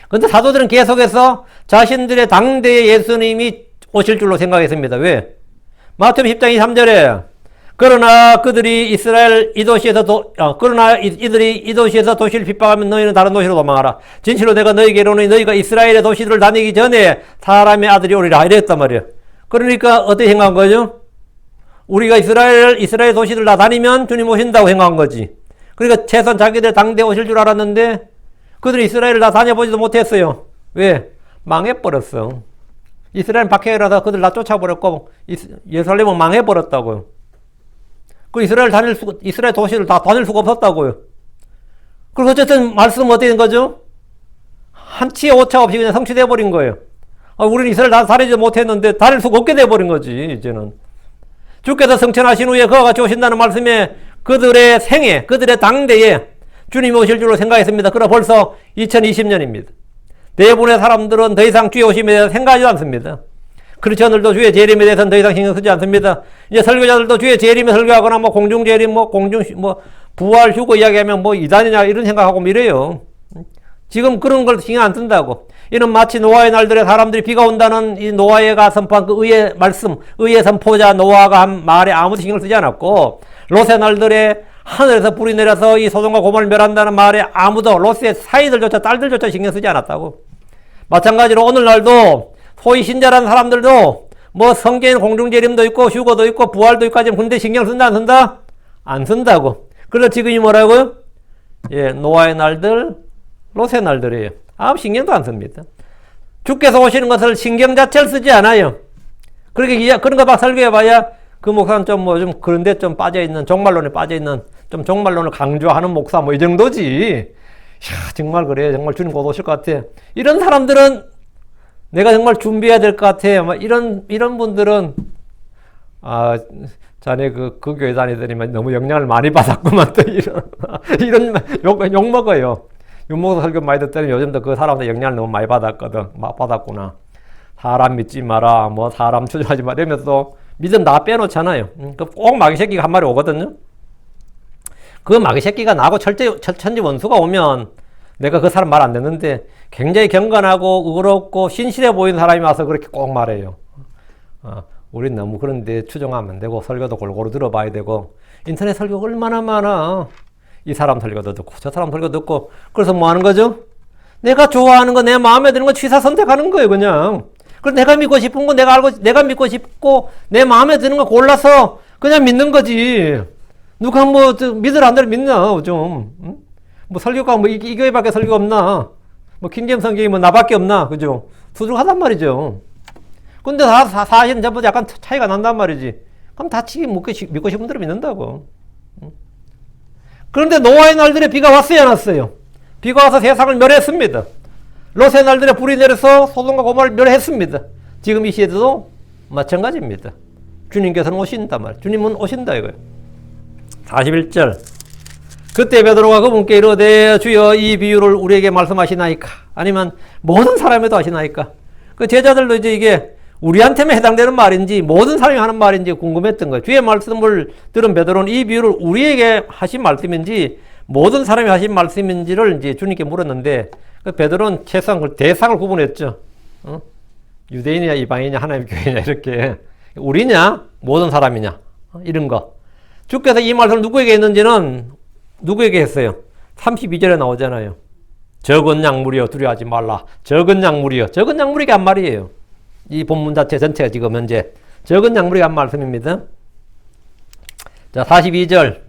근데 사도들은 계속해서 자신들의 당대의 예수님이 오실 줄로 생각했습니다. 왜? 마태복음 10장 23절에 그러나 이들이 이 도시에서 도시를 핍박하면 너희는 다른 도시로 도망하라. 진실로 내가 너희에게 이르노니 너희가 이스라엘의 도시들을 다니기 전에 사람의 아들이 오리라 이랬단 말이에요. 그러니까 어떻게 생각한 거죠? 우리가 이스라엘 도시들 다 다니면 주님 오신다고 생각한 거지. 그러니까 최소한 자기들 당대에 오실 줄 알았는데 그들이 이스라엘을 다 다녀보지도 못했어요. 왜? 망해버렸어. 이스라엘 박해라서 그들 다 쫓아버렸고 예루살렘은 망해버렸다고요. 그 이스라엘 도시를 다 다닐 수가 없었다고요. 그리고 어쨌든 말씀은 어떻게 된 거죠? 한치의 오차 없이 그냥 성취돼 버린 거예요. 우리는 이스라엘 다 다니지 못했는데 다닐 수가 없게 돼 버린 거지, 이제는. 주께서 성천하신 후에 그와 같이 오신다는 말씀에 그들의 생애, 그들의 당대에 주님이 오실 줄로 생각했습니다. 그러나 벌써 2020년입니다. 대부분의 사람들은 더 이상 주의 오심에 대해서 생각하지 않습니다. 크리스천들도 주의 재림에 대해서는 더 이상 신경 쓰지 않습니다. 이제 설교자들도 주의 재림에 설교하거나 공중 재림, 부활, 휴거 이야기하면 이단이냐 이런 생각하고 이래요. 지금 그런 걸 신경 안 쓴다고. 이는 마치 노아의 날들에 사람들이 비가 온다는 이 노아가 선포한 그 의의 말씀, 의의 선포자 노아가 한 말에 아무도 신경을 쓰지 않았고, 롯의 날들에 하늘에서 불이 내려서 이 소돔과 고모를 멸한다는 말에 아무도 롯의 사이들조차 딸들조차 신경 쓰지 않았다고. 마찬가지로 오늘날도 소위 신자라는 사람들도 성경에는 공중재림도 있고 휴거도 있고 부활도 있고 하지만 근데 신경 쓴다 안 쓴다? 안 쓴다고. 그래서 지금이 뭐라고요? 노아의 날들, 롯의 날들이에요. 아무 신경도 안 씁니다. 주께서 오시는 것을 신경 자체를 쓰지 않아요. 그렇게 그런 거 막 설교해봐야 그 목사는 좀 그런데 좀 빠져있는, 종말론에 빠져있는, 좀 종말론을 강조하는 목사 이 정도지. 정말 그래. 정말 주님 곧 오실 것 같아. 이런 사람들은 내가 정말 준비해야 될 것 같아. 이런 분들은, 자네 그 교회 다니더니만 너무 영향을 많이 받았구만. 또 이런 욕 먹어요. 윤목사 설교 많이 듣더니 요즘도 그 사람들 영향을 너무 많이 받았구나. 사람 믿지 마라. 사람 추종하지 마라. 이러면서 믿음 다 빼놓잖아요. 꼭 마귀 새끼가 한 마리 오거든요. 그 마귀 새끼가 나하고 천지 원수가 오면 내가 그 사람 말 안 듣는데 굉장히 경건하고 의롭고 신실해 보이는 사람이 와서 그렇게 꼭 말해요. 우린 너무 그런데 추종하면 안 되고 설교도 골고루 들어봐야 되고 인터넷 설교 얼마나 많아. 이 사람 설교도 듣고 저 사람 설교 듣고 그래서 뭐 하는 거죠? 내가 좋아하는 거 내 마음에 드는 거 취사 선택하는 거예요 그냥. 그래서 내가 믿고 싶은 거 내가 믿고 싶고 내 마음에 드는 거 골라서 그냥 믿는 거지. 누가 믿으라 안 되라 믿나 좀. 응? 설교가 이 교회밖에 설교 없나? 킹제임 성경이 나밖에 없나? 그죠? 수두룩하단 말이죠. 근데 사실은 전부 약간 차이가 난단 말이지. 그럼 다 믿고 싶은 대로 믿는다고. 그런데 노아의 날들에 비가 왔어요, 안 왔어요? 비가 와서 세상을 멸했습니다. 롯의 날들에 불이 내려서 소돔과 고모를 멸했습니다. 지금 이 시대도 마찬가지입니다. 주님께서는 오신단 말이에요. 주님은 오신다 이거예요. 41절. 그때 베드로가 그분께 이르되 주여 이 비유를 우리에게 말씀하시나이까? 아니면 모든 사람에도 하시나이까? 그 제자들도 이제 이게 우리한테만 해당되는 말인지 모든 사람이 하는 말인지 궁금했던 거예요. 주의 말씀을 들은 베드로는 이 비유를 우리에게 하신 말씀인지 모든 사람이 하신 말씀인지를 이제 주님께 물었는데 그 베드로는 최소한 그 대상을 구분했죠. 유대인이냐 이방인이냐 하나님의 교회냐 이렇게 우리냐 모든 사람이냐 이런 거. 주께서 이 말씀을 누구에게 했는지는 누구에게 했어요? 32절에 나오잖아요. 적은 약물이여 두려워하지 말라. 적은 약물이여. 적은 약물이가 한 말이에요. 이 본문 자체 전체가 지금 현재 적은 약물이가 한 말씀입니다. 자, 42절.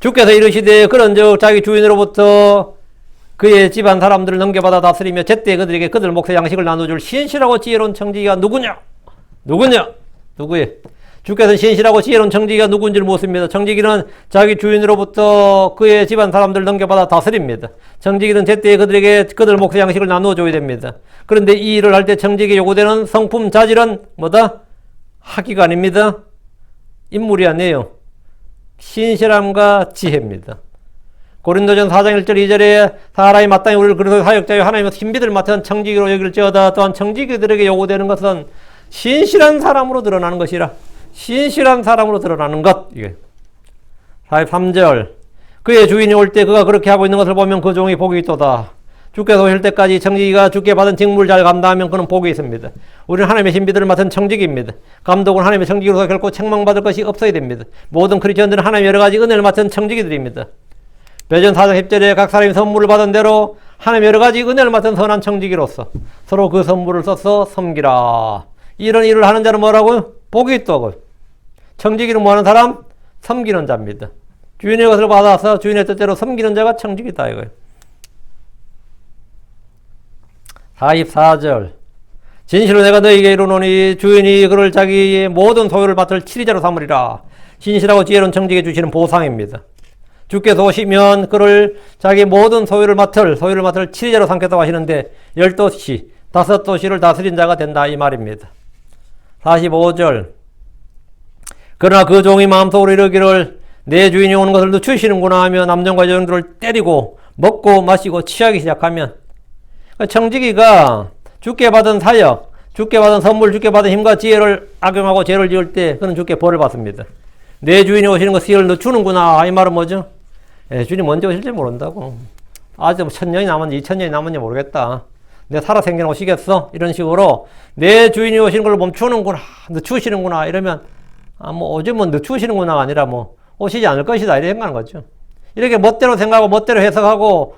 주께서 이르시되 그런즉 자기 주인으로부터 그의 집안 사람들을 넘겨받아 다스리며 제때 그들에게 그들 몫의 양식을 나눠줄 신실하고 지혜로운 청지기가 누구냐? 누구의? 주께서 신실하고 지혜로운 청지기가 누군지를 묻습니다. 청지기는 자기 주인으로부터 그의 집안 사람들을 넘겨받아 다스립니다. 청지기는 제때 그들에게 그들 몫의 양식을 나누어줘야 됩니다. 그런데 이 일을 할 때 청지기에 요구되는 성품 자질은 뭐다? 학위가 아닙니다. 인물이 아니에요. 신실함과 지혜입니다. 고린도전 4장 1절 2절에 사람이 마땅히 우리를 그리스도의 사역자여 하나님의 신비들 맡은 청지기로 여길지어다. 또한 청지기들에게 요구되는 것은 신실한 사람으로 드러나는 것이라. 신실한 사람으로 드러나는 것. 이게 43절. 그의 주인이 올 때 그가 그렇게 하고 있는 것을 보면 그 종이 복이 있도다. 주께서 오실 때까지 청지기가 주께 받은 직무를 잘 감당하면 그는 복이 있습니다. 우리는 하나님의 신비들을 맡은 청지기입니다. 감독은 하나님의 청지기로서 결코 책망받을 것이 없어야 됩니다. 모든 크리스천들은 하나님의 여러 가지 은혜를 맡은 청지기들입니다. 베드로전 4장 10절에 각 사람이 선물을 받은 대로 하나님의 여러 가지 은혜를 맡은 선한 청지기로서 서로 그 선물을 써서 섬기라. 이런 일을 하는 자는 뭐라고요? 복이 있다고요. 청지기는 뭐하는 사람? 섬기는 자입니다. 주인의 것을 받아서 주인의 뜻대로 섬기는 자가 청지기다 이거예요. 44절. 진실로 내가 너희에게 이르노니 주인이 그를 자기의 모든 소유를 맡을 치리자로 삼으리라. 신실하고 지혜로운 청지기에 주시는 보상입니다. 주께서 오시면 그를 자기 모든 소유를 맡을 치리자로 삼겠다고 하시는데 10도시, 5도시를 다스린 자가 된다 이 말입니다. 45절. 그러나 그 종이 마음속으로 이르기를 내 주인이 오는 것을 늦추시는구나 하며 남종과 여종들을 때리고 먹고 마시고 취하기 시작하면 청지기가 주께 받은 사역, 주께 받은 선물, 주께 받은 힘과 지혜를 악용하고 죄를 지을 때 그는 주께 벌을 받습니다. 내 주인이 오시는 것 시를 늦추는구나 이 말은 뭐죠? 주님 언제 오실지 모른다고. 아직 1000년이 남았는지 2000년이 남았는지 모르겠다. 내 살아생전 오시겠어? 이런 식으로 내 주인이 오시는 걸 멈추는구나, 늦추시는구나 이러면 오지면 늦추시는구나가 아니라 오시지 않을 것이다 이렇게 생각하는 거죠. 이렇게 멋대로 생각하고 멋대로 해석하고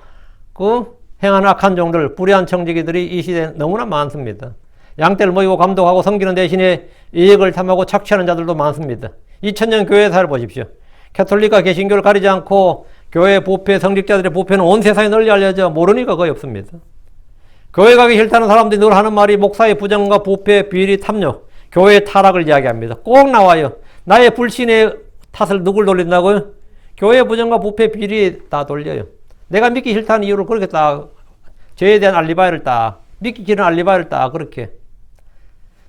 행하는 악한 종들, 불의한 청지기들이 이 시대에 너무나 많습니다. 양떼를 모이고 감독하고 섬기는 대신에 이익을 탐하고 착취하는 자들도 많습니다. 2000년 교회 사를 보십시오. 캐톨릭과 개신교를 가리지 않고 교회 부패, 성직자들의 부패는 온 세상에 널리 알려져 모르니까 거의 없습니다. 교회 가기 싫다는 사람들이 늘 하는 말이 목사의 부정과 부패, 비리, 탐욕, 교회의 타락을 이야기합니다. 꼭 나와요. 나의 불신의 탓을 누굴 돌린다고요? 교회 부정과 부패, 비리 다 돌려요. 내가 믿기 싫다는 이유로 그렇게 딱 죄에 대한 알리바이를 딱 믿기 싫은 알리바이를 딱 그렇게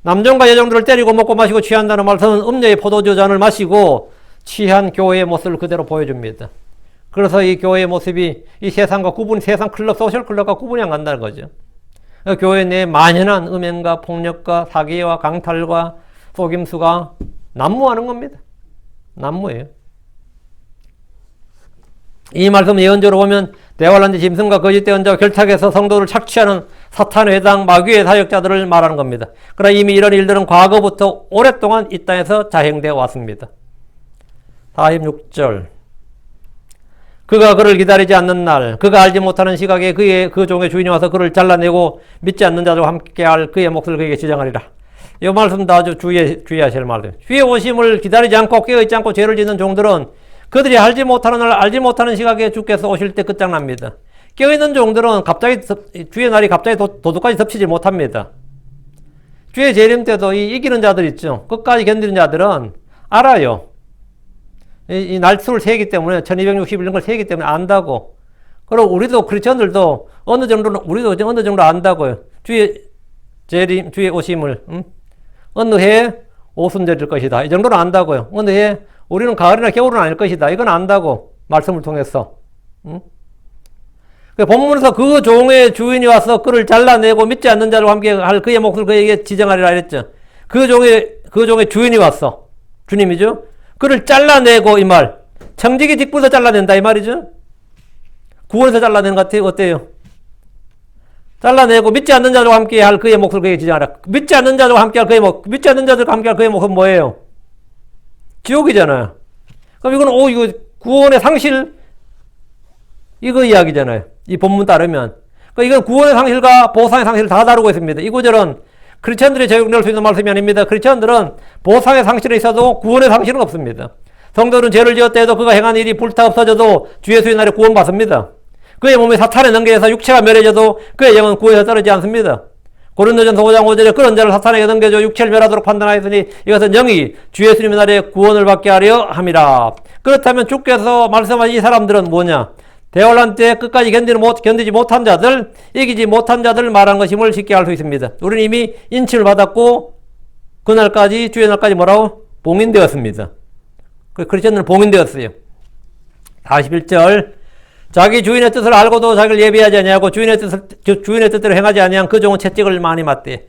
남종과 여종들을 때리고 먹고 마시고 취한다는 말씀은 음녀의 포도주 잔을 마시고 취한 교회의 모습을 그대로 보여줍니다. 그래서 이 교회의 모습이 이 세상과 세상 클럽, 소셜 클럽과 구분이 안 간다는 거죠. 교회 내에 만연한 음행과 폭력과 사기와 강탈과 속임수가 난무하는 겁니다. 난무예요. 이 말씀 예언적으로 보면 대환란지 짐승과 거짓 대언자와 결탁해서 성도를 착취하는 사탄의 회당 마귀의 사역자들을 말하는 겁니다. 그러나 이미 이런 일들은 과거부터 오랫동안 이 땅에서 자행되어 왔습니다. 46절. 그가 그를 기다리지 않는 날, 그가 알지 못하는 시각에 그 종의 주인이 와서 그를 잘라내고 믿지 않는 자들과 함께할 그의 몫을 그에게 지정하리라. 이 말씀도 아주 주의하실 말이에요. 주의 오심을 기다리지 않고 깨어있지 않고 죄를 짓는 종들은 그들이 알지 못하는 날, 알지 못하는 시각에 주께서 오실 때 끝장납니다. 깨어있는 종들은 주의 날이 갑자기 도둑까지 덮치지 못합니다. 주의 재림 때도 이기는 자들 있죠. 끝까지 견디는 자들은 알아요. 이 날수를 세기 때문에 1261년 걸 세기 때문에 안다고. 그리고 우리도 크리스천들도 우리도 어느 정도 안다고요. 주의 재림, 주의 오심을, 어느 해 오순절일 것이다. 이 정도는 안다고요. 어느 해 우리는 가을이나 겨울은 아닐 것이다. 이건 안다고. 말씀을 통해서. 본문에서 그 종의 주인이 와서 그를 잘라내고 믿지 않는 자들과 함께 할 그의 몫을 그에게 지정하리라 했죠. 그 종의 주인이 왔어. 주님이죠. 그를 잘라내고 이 말. 청지기 직분에서 잘라낸다 이 말이죠. 구원에서 잘라낸 것 같아요. 어때요? 잘라내고 믿지 않는 자들과 함께 할 그의 몫을 그에게 지정하라. 믿지 않는 자들과 함께 할 그의 몫. 믿지 않는 자들과 함께 할 그의 몫은 뭐예요? 지옥이잖아요. 그럼 이건 이거 구원의 상실 이거 이야기잖아요. 이 본문 따르면. 그러니까 이건 구원의 상실과 보상의 상실을 다 다루고 있습니다. 이 구절은 크리스천들이 적용될 수 있는 말씀이 아닙니다. 크리스천들은 보상의 상실이 있어도 구원의 상실은 없습니다. 성도는 죄를 지었다 해도 그가 행한 일이 불타 없어져도 주 예수의 날에 구원받습니다. 그의 몸이 사탄에 넘겨져서 육체가 멸해져도 그의 영은 구원에서 떨어지지 않습니다. 고린도전서 5장 5절에 그런 자를 사탄에게 넘겨줘 육체를 멸하도록 판단하였으니 이것은 영이 주 예수님의 날에 구원을 받게 하려 함이라. 그렇다면 주께서 말씀하신 이 사람들은 뭐냐? 대환란 때 끝까지 견디지 못한 자들, 이기지 못한 자들 말한 것임을 쉽게 알 수 있습니다. 우리는 이미 인침을 받았고 그날까지 주의 날까지 뭐라고? 봉인되었습니다. 크리스천들은 봉인되었어요. 41절 자기 주인의 뜻을 알고도 자기를 예비하지 아니하고 주인의 뜻대로 행하지 아니한 그 종은 채찍을 많이 맞대.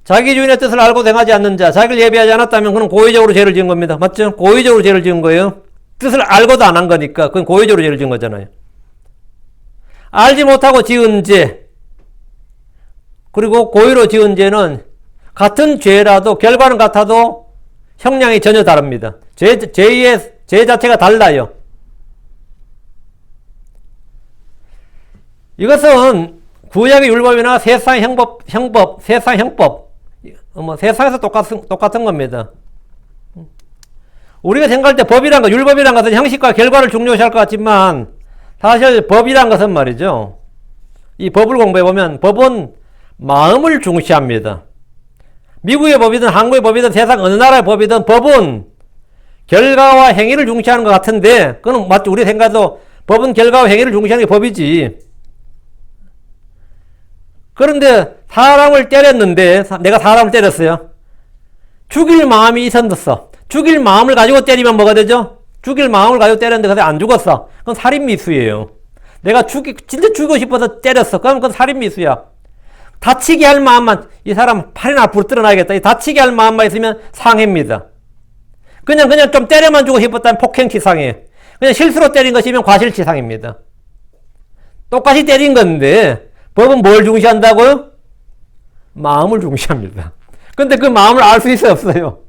자기 주인의 뜻을 알고도 행하지 않는 자, 자기를 예비하지 않았다면 그는 고의적으로 죄를 지은 겁니다. 맞죠? 고의적으로 죄를 지은 거예요. 뜻을 알고도 안 한 거니까 그건 고의적으로 죄를 지은 거잖아요. 알지 못하고 지은 죄 그리고 고의로 지은 죄는 같은 죄라도 결과는 같아도 형량이 전혀 다릅니다. 죄 자체가 달라요. 이것은 구약의 율법이나 세상 형법, 세상에서 똑같은 겁니다. 우리가 생각할 때 법이란 것, 율법이란 것은 형식과 결과를 중요시할 것 같지만 사실 법이란 것은 말이죠. 이 법을 공부해보면 법은 마음을 중시합니다. 미국의 법이든 한국의 법이든 세상 어느 나라의 법이든 법은 결과와 행위를 중시하는 것 같은데 그건 맞죠. 우리 생각도 법은 결과와 행위를 중시하는 게 법이지. 그런데 사람을 때렸는데 내가 사람을 때렸어요. 죽일 마음이 있었어. 죽일 마음을 가지고 때리면 뭐가 되죠? 죽일 마음을 가지고 때렸는데 그래서 안 죽었어. 그건 살인미수예요. 내가 진짜 죽이고 싶어서 때렸어. 그럼 그건 살인미수야. 다치게 할 마음만, 이 사람 팔이나 부러뜨려놔야겠다. 다치게 할 마음만 있으면 상해입니다. 그냥 좀 때려만 주고 싶었다면 폭행치상해. 그냥 실수로 때린 것이면 과실치상입니다. 똑같이 때린 건데 법은 뭘 중시한다고요? 마음을 중시합니다. 근데 그 마음을 알 수 있어요, 없어요?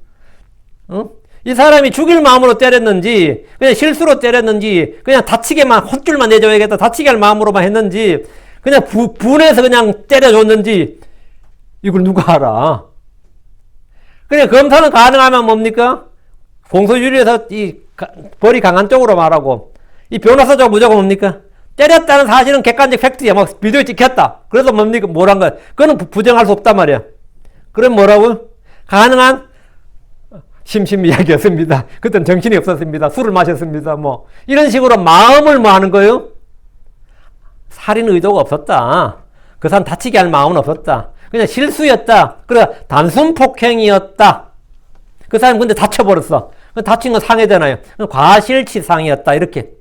이 사람이 죽일 마음으로 때렸는지 그냥 실수로 때렸는지 그냥 다치게만 헛줄만 내줘야겠다 다치게 할 마음으로만 했는지 그냥 분해서 그냥 때려줬는지 이걸 누가 알아? 그냥 검사는 가능하면 뭡니까? 공소유리에서 이 벌이 강한 쪽으로 말하고 이 변호사적 무조건 뭡니까? 때렸다는 사실은 객관적 팩트야. 막 비디오에 찍혔다. 그래서 뭡니까? 뭐란 거야? 그거는 부정할 수 없단 말이야. 그럼 뭐라고? 가능한 심심이야기였습니다. 그때는 정신이 없었습니다. 술을 마셨습니다. 뭐 이런 식으로 마음을 뭐 하는 거예요? 살인 의도가 없었다. 그 사람 다치게 할 마음은 없었다. 그냥 실수였다. 그래 단순 폭행이었다. 그 사람 근데 다쳐버렸어. 다친 건 상해잖아요. 과실치상이었다. 이렇게.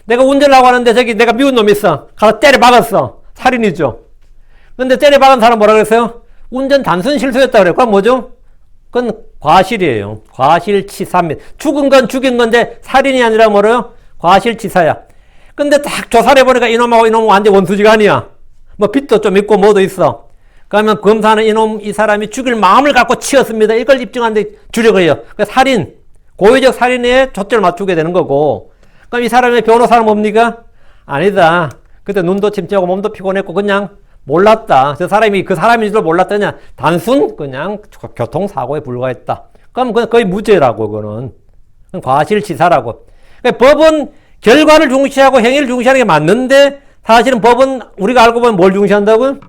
내가 운전을 하고 하는데 저기 내가 미운 놈이 있어. 가서 때려 박았어. 살인이죠. 근데 때려 박은 사람 뭐라 그랬어요? 운전 단순 실수였다 그래요. 그럼 뭐죠? 그건 과실이에요. 과실치사입니다. 죽은 건 죽인 건데 살인이 아니라 뭐래요? 과실치사야. 근데 딱 조사를 해보니까 이놈하고 이놈은 완전 원수지가 아니야. 뭐 빚도 좀 있고 뭐도 있어. 그러면 검사는 이 사람이 죽일 마음을 갖고 치었습니다. 이걸 입증하는데 주력을 해요. 그러니까 살인, 고의적 살인에 초점을 맞추게 되는 거고. 그럼 이 사람의 변호사는 뭡니까? 아니다. 그때 눈도 침침하고 몸도 피곤했고 그냥 몰랐다. 저 사람이 그 사람인 줄 몰랐다. 그냥 단순 그냥 교통사고에 불과했다. 그럼 그건 거의 무죄라고 그거는. 과실치사라고. 그러니까 법은 결과를 중시하고 행위를 중시하는 게 맞는데 사실은 법은 우리가 알고 보면 뭘 중시한다고요?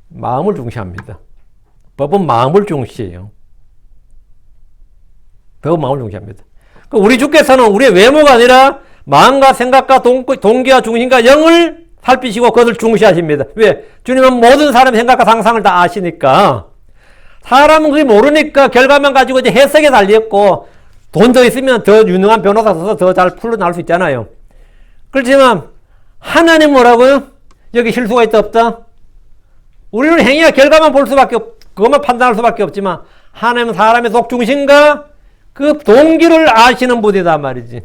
마음을 중시합니다. 법은 마음을 중시해요. 법은 마음을 중시합니다. 우리 주께서는 우리의 외모가 아니라 마음과 생각과 동기와 중심과 영을 살피시고 그것을 중시하십니다. 왜? 주님은 모든 사람의 생각과 상상을 다 아시니까. 사람은 그게 모르니까 결과만 가지고 이제 해석에 달렸고, 돈 더 있으면 더 유능한 변호사 써서 더 잘 풀어나올 수 있잖아요. 그렇지만 하나님 뭐라고요? 여기 실수가 있다 없다? 우리는 행위와 결과만 볼 수밖에 그것만 판단할 수밖에 없지만 하나님은 사람의 속중심과 그 동기를 아시는 분이다 말이지.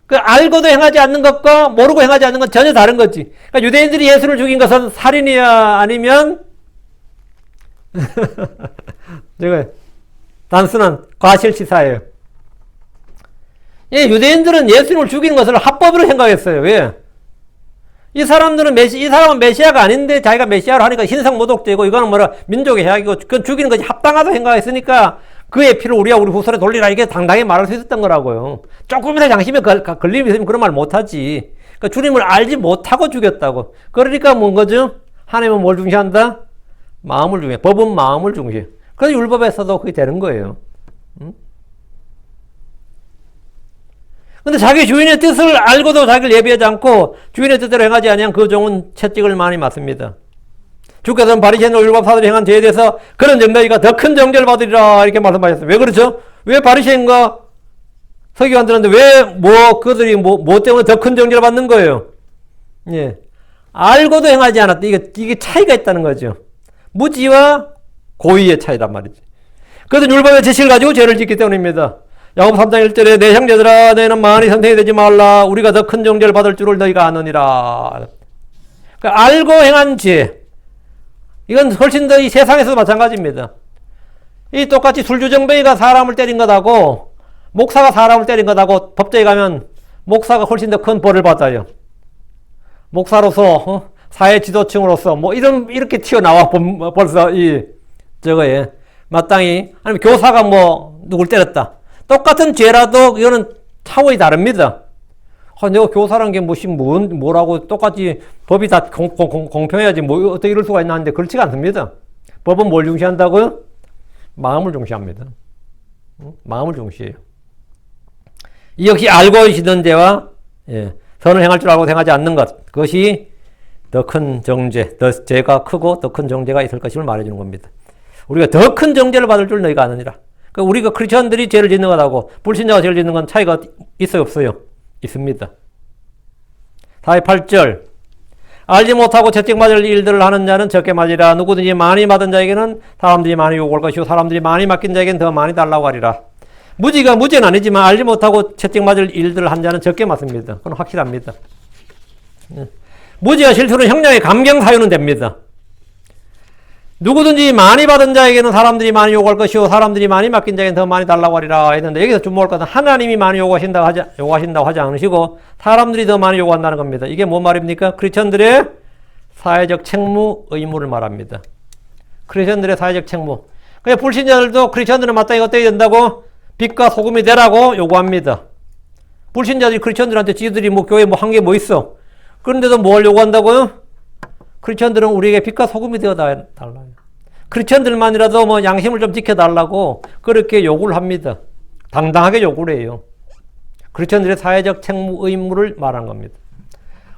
그 알고도 행하지 않는 것과 모르고 행하지 않는 건 전혀 다른 거지. 그러니까 유대인들이 예수를 죽인 것은 살인이야 아니면 제가 단순한 과실치사예요. 예, 유대인들은 예수님을 죽이는 것을 합법으로 생각했어요. 왜? 이 사람은 메시아가 아닌데 자기가 메시아로 하니까 신성모독죄고 이거는 뭐라 민족의 해악이고 그건 죽이는 것이 합당하다고 생각했으니까 그의 피를 우리 후손에 돌리라 이게 당당히 말할 수 있었던 거라고요. 조금이라도 양심에 걸림이 있으면 그런 말 못하지. 그러니까 주님을 알지 못하고 죽였다고. 그러니까 뭔 거죠? 하나님은 뭘 중시한다? 마음을 중시해. 법은 마음을 중시해. 그래서 율법에서도 그게 되는 거예요. 근데 자기 주인의 뜻을 알고도 자기를 예비하지 않고 주인의 뜻대로 행하지 아니한 그 종은 채찍을 많이 맞습니다. 주께서는 바리새인과 율법사들이 행한 죄에 대해서 그런 너희가 더 큰 정죄를 받으리라 이렇게 말씀하셨어요. 왜 그렇죠? 왜 바리새인과 서기관들한테 그들이 뭐 때문에 더 큰 정죄를 받는 거예요? 예. 알고도 행하지 않았다. 이게 차이가 있다는 거죠. 무지와 고의의 차이란 말이지. 그것은 율법의 지식을 가지고 죄를 짓기 때문입니다. 야고보 3장 1절에 내 형제들아 너희는 많이 선생이 되지 말라 우리가 더 큰 정죄를 받을 줄을 너희가 아느니라. 그러니까 알고 행한 죄 이건 훨씬 더 이 세상에서도 마찬가지입니다. 이 똑같이 술주정뱅이가 사람을 때린 것하고 목사가 사람을 때린 것하고 법정에 가면 목사가 훨씬 더 큰 벌을 받아요. 목사로서 사회 지도층으로서 이렇게 튀어나와 벌써 저거에 마땅히 아니면 교사가 누굴 때렸다. 똑같은 죄라도 이거는 차원이 다릅니다. 내가 교사라는 게 뭐라고 똑같이 법이 다 공평해야지 어떻게 이럴 수가 있나 하는데 그렇지가 않습니다. 법은 뭘 중시한다고요? 마음을 중시합니다. 마음을 중시해요. 이 역시 알고 있는 죄와 선을 행할 줄 알고 행하지 않는 것 그것이 더 큰 정죄, 더 죄가 크고 더 큰 정죄가 있을 것임을 말해주는 겁니다. 우리가 더 큰 정죄를 받을 줄 너희가 아느니라. 그러니까 우리가 크리스천들이 죄를 짓는 것하고 불신자가 죄를 짓는 건 차이가 있어요 없어요? 있습니다. 48절 알지 못하고 채찍 맞을 일들을 하는 자는 적게 맞으리라. 누구든지 많이 받은 자에게는 사람들이 많이 요구할 것이고 사람들이 많이 맡긴 자에게는 더 많이 달라고 하리라. 무지가 무죄는 아니지만 알지 못하고 채찍 맞을 일들을 한 자는 적게 맞습니다. 그건 확실합니다. 무지와 실수는 형량의 감경 사유는 됩니다. 누구든지 많이 받은 자에게는 사람들이 많이 요구할 것이고 사람들이 많이 맡긴 자에게는 더 많이 달라고 하리라 했는데 여기서 주목할 것은 하나님이 많이 요구하신다고 하지 않으시고 사람들이 더 많이 요구한다는 겁니다. 이게 뭔 말입니까? 크리스천들의 사회적 책무, 의무를 말합니다. 크리스천들의 사회적 책무. 그러니까 불신자들도 크리스천들은 마땅히 어떻게 된다고? 빛과 소금이 되라고 요구합니다. 불신자들이 크리스천들한테 지들이 교회 한 게 있어. 그런데도 뭘 요구한다고요? 크리스천들은 우리에게 빛과 소금이 되어 달라요. 크리스천들만이라도 양심을 좀 지켜달라고 그렇게 요구를 합니다. 당당하게 요구를 해요. 크리스천들의 사회적 책무 의무를 말한 겁니다.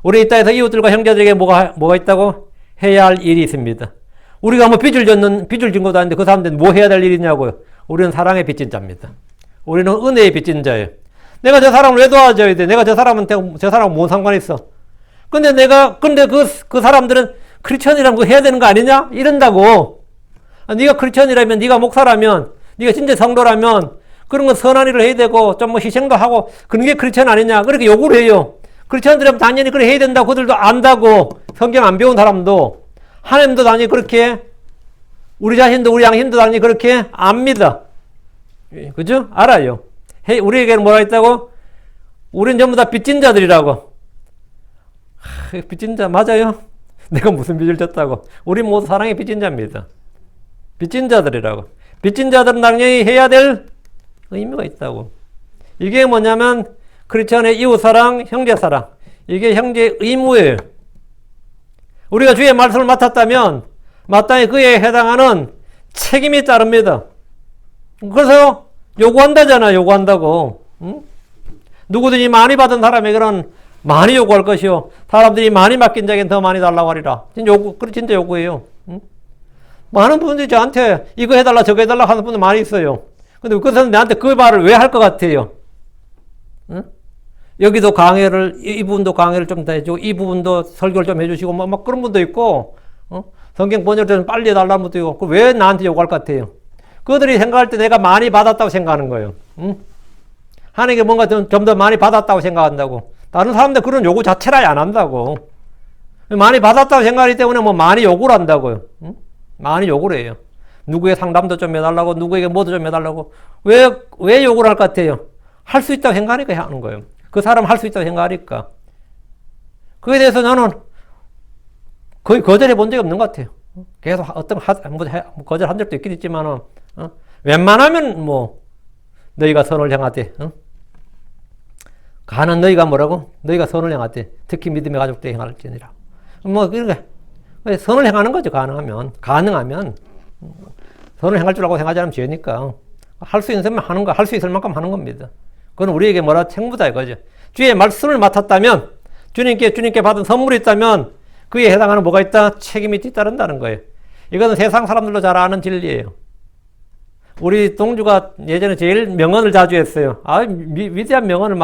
우리 이 땅에서 이웃들과 형제들에게 뭐가 있다고? 해야 할 일이 있습니다. 우리가 빚을 진 것도 아닌데 그 사람들은 뭐 해야 될 일이냐고요? 우리는 사랑의 빚진 자입니다. 우리는 은혜의 빚진 자예요. 내가 저 사람을 왜 도와줘야 돼? 내가 저 사람한테 뭔 상관이 있어? 근데 그 사람들은 크리스천이라는 거 해야 되는 거 아니냐? 이런다고. 네가 크리스천이라면, 네가 목사라면, 네가 진짜 성도라면, 그런 건 선한 일을 해야 되고, 좀 희생도 하고, 그런 게 크리스천 아니냐? 그렇게 요구를 해요. 크리스천들은 당연히 그렇게 해야 된다고, 그들도 안다고, 성경 안 배운 사람도, 하나님도 당연히 그렇게, 우리 자신도, 우리 양심도 당연히 그렇게 압니다. 그죠? 알아요. 우리에게는 뭐라 했다고? 우리는 전부 다 빚진 자들이라고. 빚진 자 맞아요? 내가 무슨 빚을 졌다고? 우리 모두 사랑의 빚진 자입니다. 빚진 자들이라고. 빚진 자들은 당연히 해야 될 의무가 있다고. 이게 뭐냐면 크리스천의 이웃사랑, 형제사랑. 이게 형제의 의무예요. 우리가 주의 말씀을 맡았다면 마땅히 그에 해당하는 책임이 따릅니다. 그래서 요구한다잖아. 요구한다고. 응? 누구든지 많이 받은 사람에게는 많이 요구할 것이요. 사람들이 많이 맡긴 자에겐 더 많이 달라고 하리라. 진짜 요구예요. 응? 많은 분들이 저한테 이거 해달라 저거 해달라 하는 분들 많이 있어요. 근데 그것은 나한테 그 말을 왜 할 것 같아요? 응? 여기도 강의를, 이 부분도 강의를 좀 더 해주고, 이 부분도 설교를 좀 해주시고, 막 그런 분도 있고, 성경 번역을 좀 빨리 해달라는 분도 있고, 왜 나한테 요구할 것 같아요? 그들이 생각할 때 내가 많이 받았다고 생각하는 거예요. 응? 하나님께 뭔가 좀 더 많이 받았다고 생각한다고. 다른 사람들 그런 요구 자체를 안 한다고. 많이 받았다고 생각하기 때문에 뭐 많이 요구를 한다고요. 응? 많이 요구를 해요. 누구의 상담도 좀 해달라고, 누구에게 뭐도 좀 해달라고. 왜 요구를 할 것 같아요? 할 수 있다고 생각하니까 하는 거예요. 그 사람 할 수 있다고 생각하니까. 그에 대해서 나는 거의 거절해 본 적이 없는 것 같아요. 계속 거절한 적도 있긴 있지만, 웬만하면 뭐, 너희가 선을 행하되, 가는 너희가 뭐라고? 너희가 선을 행하되, 특히 믿음의 가족들 행할지니라. 뭐, 그러니까, 선을 행하는 거죠, 가능하면. 선을 행할 줄 알고 생각하지 않으면 죄니까. 할 수 있는 만큼 하는 거, 할 수 있을 만큼 하는 겁니다. 그건 우리에게 책무다 이거죠. 주의 말씀을 맡았다면, 주님께 받은 선물이 있다면, 그에 해당하는 뭐가 있다? 책임이 뒤따른다는 거예요. 이것은 세상 사람들도 잘 아는 진리예요. 우리 동주가 예전에 제일 명언을 자주 했어요. 위대한 명언을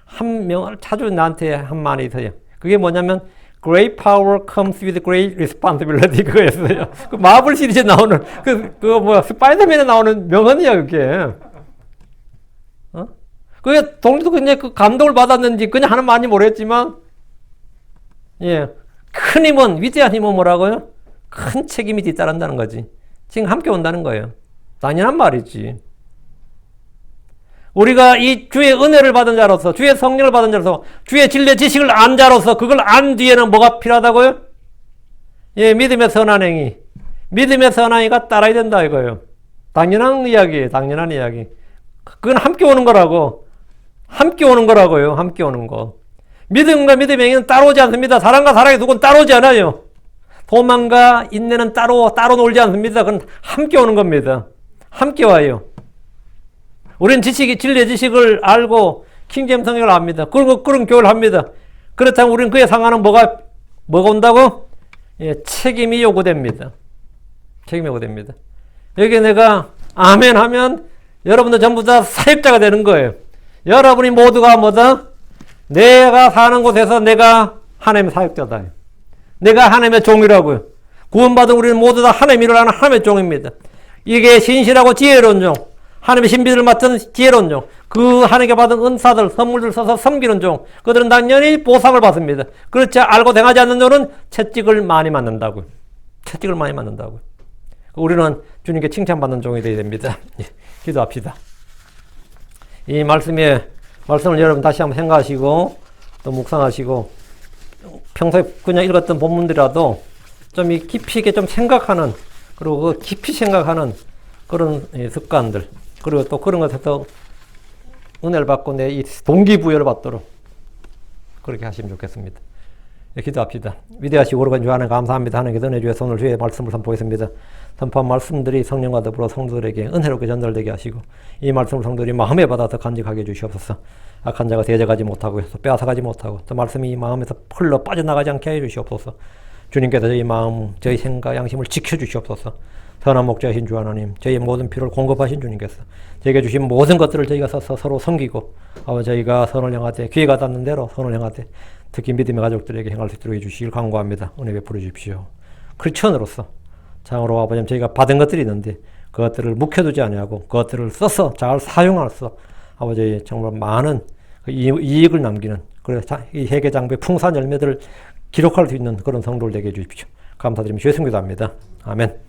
한 명언을 자주 나한테 한 말이 있어요. 그게 뭐냐면, Great power comes with great responsibility. 그거였어요. 그 마블 시리즈에 나오는, 스파이더맨에 나오는 명언이야, 그게. 그게 동주도 그냥 그 감동을 받았는지 그냥 하는 말인지 모르겠지만, 예. 큰 힘은, 위대한 힘은 뭐라고요? 큰 책임이 뒤따른다는 거지. 지금 함께 온다는 거예요. 당연한 말이지. 우리가 이 주의 은혜를 받은 자로서, 주의 성령을 받은 자로서, 주의 진리의 지식을 안 자로서, 그걸 안 뒤에는 뭐가 필요하다고요? 예, 믿음의 선한 행위. 믿음의 선한 행위가 따라야 된다 이거예요. 당연한 이야기예요. 당연한 이야기. 그건 함께 오는 거라고. 함께 오는 거라고요. 함께 오는 거. 믿음과 믿음의 행위는 따라오지 않습니다. 사랑과 사랑의 두 건 따라오지 않아요. 도망과 인내는 따로 놀지 않습니다. 그건 함께 오는 겁니다. 함께 와요. 우리는 진리의 지식을 알고 킹제임스 성경을 압니다. 그리고 그런 교회를 합니다. 그렇다면 우리는 그에 상하는 뭐가 온다고? 예, 책임이 요구됩니다. 책임이 요구됩니다. 여기 내가 아멘 하면 여러분들 전부 다 사역자가 되는 거예요. 여러분이 모두가 뭐다? 내가 사는 곳에서 내가 하나님의 사역자다. 내가 하나님의 종이라고요. 구원받은 우리는 모두 다 하나님 일을 하는 하나님의 종입니다. 이게 신실하고 지혜로운 종, 하나님의 신비를 맡은 지혜로운 종, 그 하나님께 받은 은사들, 선물들 써서 섬기는 종, 그들은 당연히 보상을 받습니다. 그렇지 알고 행하지 않는 종은 채찍을 많이 맞는다고요. 채찍을 많이 맞는다고요. 우리는 주님께 칭찬받는 종이 되어야 됩니다. 기도합시다. 이 말씀을 여러분 다시 한번 생각하시고 또 묵상하시고 평소에 그냥 읽었던 본문들이라도 좀 깊이 있게 좀 생각하는, 그리고 그 깊이 생각하는 그런 습관들, 그리고 또 그런 것에서 은혜를 받고 내 이 동기부여를 받도록 그렇게 하시면 좋겠습니다. 기도합시다. 위대하시고 거룩한 주 하나님 감사합니다. 하나님께서 은혜 주셔서 오늘 주의 말씀을 선포했습니다. 선포한 말씀들이 성령과 더불어 성도들에게 은혜롭게 전달되게 하시고 이 말씀을 성도들이 마음에 받아서 간직하게 해주시옵소서. 악한 자가 대적하지 못하고 또 빼앗아가지 못하고 또 말씀이 이 마음에서 흘러 빠져나가지 않게 해주시옵소서. 주님께서 저희 마음, 저희 생각, 양심을 지켜주시옵소서. 선한 목자이신 주 하나님, 저희의 모든 필요를 공급하신 주님께서 저희에게 주신 모든 것들을 저희가 써서 서로 섬기고 저희가 선을 행하되 기회가 닿는 대로 선을 행하되 특히 믿음의 가족들에게 행할 수 있도록 해주시길 간구합니다. 은혜 베풀어 주십시오. 크리스천으로서 장으로 아버지 저희가 받은 것들이 있는데 그것들을 묵혀두지 아니하고 그것들을 써서 잘 사용하면서 아버지 정말 많은 이익을 남기는, 그래서 이 회개장부의 풍성한 열매들을 기록할 수 있는 그런 성도를 되게 해주십시오. 감사드리며 주의 성기도합니다. 아멘.